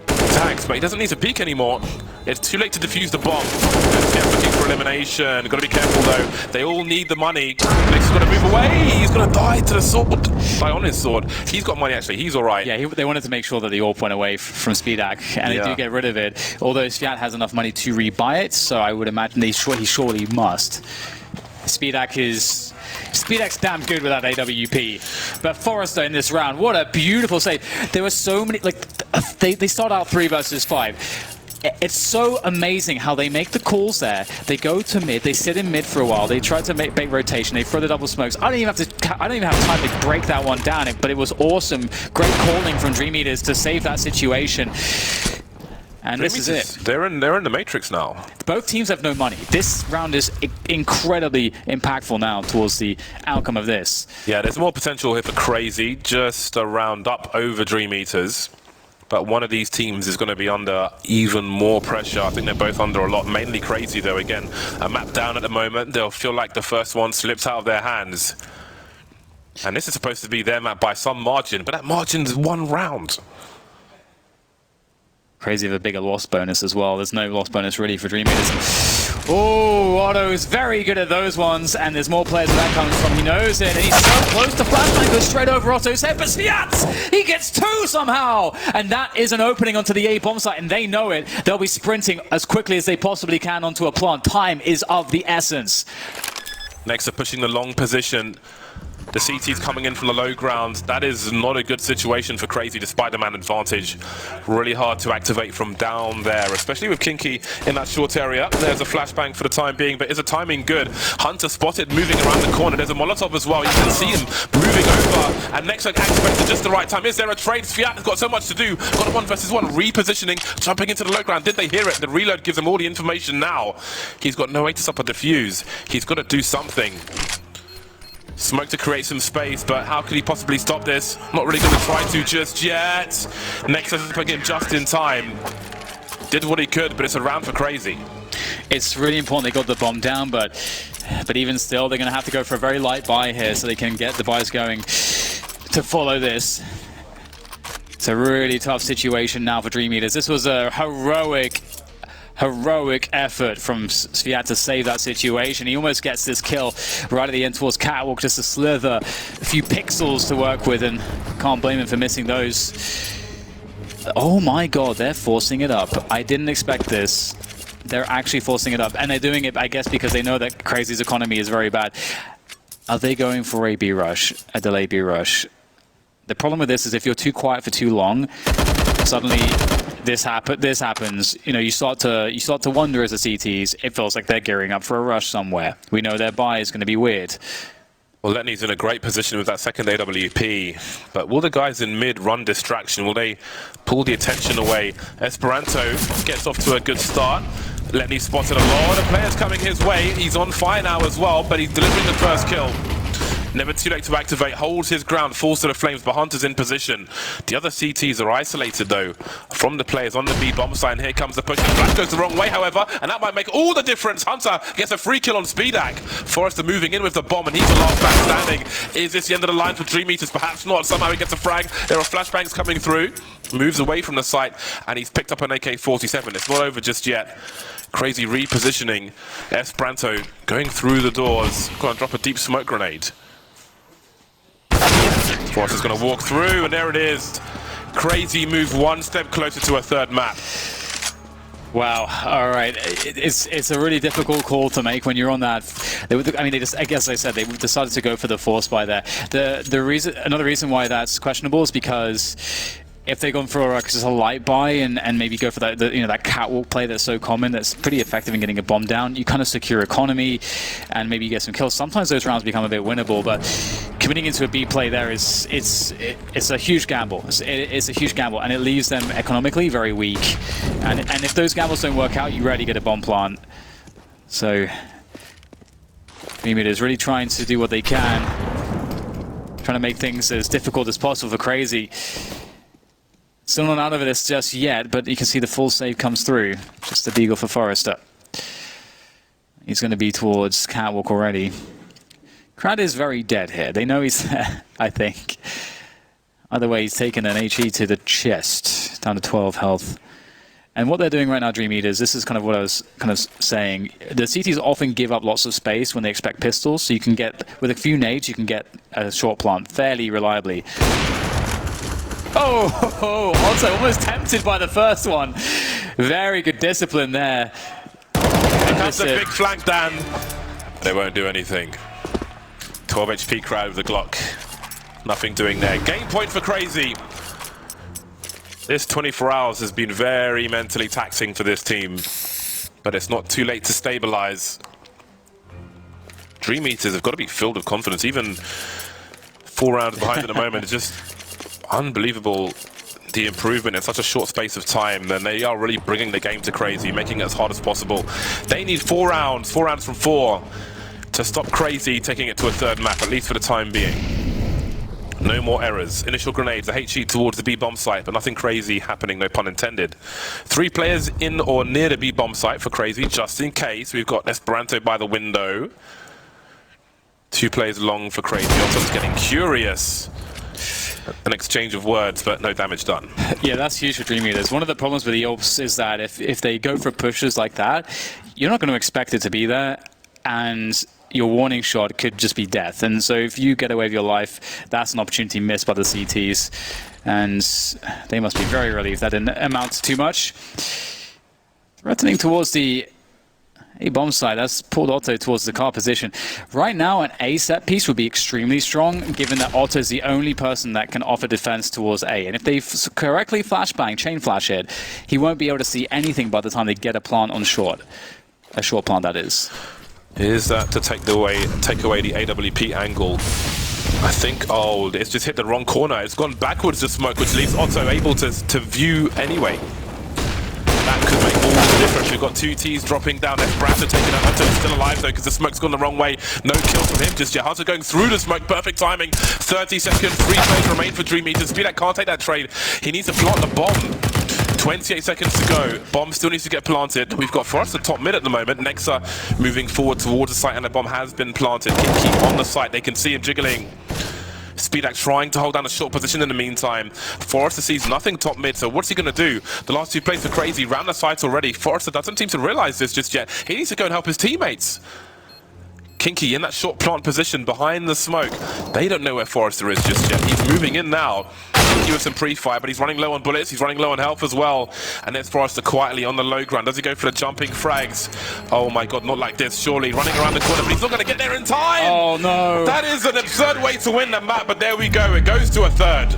Tags, but he doesn't need to peek anymore. It's too late to defuse the bomb. He's looking for elimination. Got to be careful though. They all need the money. Nexa's got to move away. He's going to die to the sword. Die on his sword. He's got money actually. He's all right. Yeah, they wanted to make sure that the AWP went away from Speedak, and they do get rid of it. Although Sviat has enough money to rebuy it, so I would imagine he surely must. Speedak's damn good with that AWP. But Forrester in this round, what a beautiful save. There were so many, like, they start out 3 versus 5. It's so amazing how they make the calls there. They go to mid, they sit in mid for a while, they try to make bait rotation, they throw the double smokes. I don't even have time to break that one down, but it was awesome. Great calling from DreamEaters to save that situation. And this is it. They're in the matrix now. Both teams have no money. This round is incredibly impactful now towards the outcome of this. Yeah, there's more potential here for Crazy, just a round up over DreamEaters. But one of these teams is going to be under even more pressure. I think they're both under a lot, mainly Crazy though. Again, a map down at the moment. They'll feel like the first one slips out of their hands. And this is supposed to be their map by some margin, but that margin's 1 round. Crazy have a bigger loss bonus as well. There's no loss bonus really for DreamEaters. Oh, Otto is very good at those ones, and there's more players where that comes from. He knows it, and he's so close to flashbang, goes straight over Otto's head, but Sviat, he gets 2 somehow! And that is an opening onto the A bomb site, and they know it. They'll be sprinting as quickly as they possibly can onto a plant. Time is of the essence. Next, they're pushing the long position. The CT's coming in from the low ground. That is not a good situation for Crazy despite the man advantage. Really hard to activate from down there, especially with Kinky in that short area. There's a flashbang for the time being, but is the timing good? Hunter spotted moving around the corner. There's a Molotov as well. You can see him moving over, and Nexo activates at just the right time. Is there a trade? Sviat has got so much to do. Got a 1 versus 1 repositioning, jumping into the low ground. Did they hear it? The reload gives him all the information now. He's got no way to stop a defuse. He's got to do something. Smoke to create some space, but how could he possibly stop this? Not really going to try to just yet. Nexus putting him just in time. Did what he could, but it's a round for Crazy. It's really important they got the bomb down, but even still, they're going to have to go for a very light buy here so they can get the buys going to follow this. It's a really tough situation now for DreamEaters. This was a heroic effort from Sviat to save that situation. He almost gets this kill right at the end towards Catwalk, just a slither, a few pixels to work with, and can't blame him for missing those. Oh my god, they're forcing it up. I didn't expect this. They're actually forcing it up, and they're doing it, I guess, because they know that Crazy's economy is very bad. Are they going for a B rush, a delay B rush? The problem with this is if you're too quiet for too long, suddenly this happens. You know, you start to wonder as the CTs. It feels like they're gearing up for a rush somewhere. We know their buy is going to be weird. Well, Letney's in a great position with that second AWP, but will the guys in mid run distraction? Will they pull the attention away? Esperanto gets off to a good start. Letney spotted a lot of players coming his way. He's on fire now as well, but he's delivering the first kill. Never too late to activate, holds his ground, falls to the flames, but Hunter's in position. The other CTs are isolated though from the players on the B bomb site, and here comes the push. The flash goes the wrong way, however, and that might make all the difference. Hunter gets a free kill on Speedak. Forrester moving in with the bomb, and he's the last man standing. Is this the end of the line for DreamEaters? Perhaps not. Somehow he gets a frag. There are flashbangs coming through. Moves away from the site, and he's picked up an AK-47. It's not over just yet. Crazy repositioning. Esperanto going through the doors. Gonna drop a deep smoke grenade. Forrester's going to walk through, and there it is. Crazy move 1 step closer to a third map. Wow. All right. It's a really difficult call to make when you're on that. I guess I said they decided to go for the force buy there. Another reason why that's questionable is because if they're going for just a light buy and maybe go for that that catwalk play that's so common, that's pretty effective in getting a bomb down, you kind of secure economy and maybe you get some kills. Sometimes those rounds become a bit winnable, but committing into a B play there it's a huge gamble. It's a huge gamble, and it leaves them economically very weak. And if those gambles don't work out, you rarely get a bomb plant. So DreamEaters really trying to do what they can, trying to make things as difficult as possible for Crazy. Still not out of this just yet, but you can see the full save comes through. Just a deagle for Forrester. He's going to be towards Catwalk already. Crowd is very dead here. They know he's there, I think. Either way, he's taken an HE to the chest, down to 12 health. And what they're doing right now, DreamEaters, this is kind of what I was kind of saying. The CTs often give up lots of space when they expect pistols, so you can get, with a few nades, you can get a short plant fairly reliably. Oh, also almost tempted by the first one. Very good discipline there. Here comes the big flank, Dan. They won't do anything. 12 HP crowd with the Glock. Nothing doing there. Game point for Crazy. This 24 hours has been very mentally taxing for this team, but it's not too late to stabilize. DreamEaters have got to be filled with confidence. Even 4 rounds behind at the moment is just unbelievable the improvement in such a short space of time, then they are really bringing the game to Crazy, making it as hard as possible. They need 4 rounds from 4, to stop Crazy taking it to a third map, at least for the time being. No more errors. Initial grenades, a hate sheet towards the B-bomb site, but nothing crazy happening, no pun intended. 3 players in or near the B-bomb site for Crazy, just in case. We've got Esperanto by the window. 2 players long for Crazy. Otto's getting curious. An exchange of words, but no damage done. Yeah, that's huge for DreamEaters. One of the problems with the Ops is that if they go for pushes like that, you're not going to expect it to be there, and your warning shot could just be death. And so if you get away with your life, that's an opportunity missed by the CTs. And they must be very relieved that didn't amount to too much. Threatening towards the A-bomb side, that's pulled Otto towards the car position. Right now, an A set piece would be extremely strong, given that Otto is the only person that can offer defense towards A. And if they correctly flashbang, chain flash it, he won't be able to see anything by the time they get a plant on short. A short plant, that is. Is that to take away the AWP angle? I think, oh, it's just hit the wrong corner. It's gone backwards to smoke, which leaves Otto able to view anyway. That could make all the difference. We've got 2 Ts dropping down. Esperanto taking out Otto. Still alive though, because the smoke's gone the wrong way. No kills from him just yet. Hunter going through the smoke. Perfect timing. 30 seconds. 3 trades remain for DreamEaters. Speedak can't take that trade. He needs to plant the bomb. 28 seconds to go. Bomb still needs to get planted. We've got for us the top mid at the moment. Nexa moving forward towards the site, and the bomb has been planted. Keep on the site. They can see him jiggling. Speedak trying to hold down a short position in the meantime. Forrester sees nothing top mid, so what's he going to do? The last 2 plays for Crazy ran the site already. Forrester doesn't seem to realize this just yet. He needs to go and help his teammates. Kinky in that short plant position behind the smoke. They don't know where Forrester is just yet. He's moving in now. Kinky with some pre-fire, but he's running low on bullets. He's running low on health as well. And there's Forrester quietly on the low ground. Does he go for the jumping frags? Oh my god, not like this, surely. Running around the corner, but he's not going to get there in time! Oh no! That is an absurd way to win the map, but there we go. It goes to a third.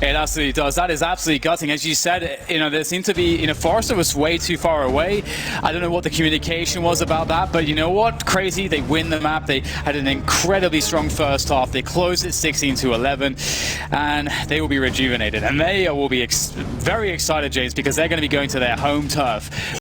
It absolutely does. That is absolutely gutting. As you said, there seemed to be, Forrester was way too far away. I don't know what the communication was about that, but you know what? Crazy, they win the map. They had an incredibly strong first half. They closed it 16-11, and they will be rejuvenated. And they will be very excited, James, because they're going to be going to their home turf.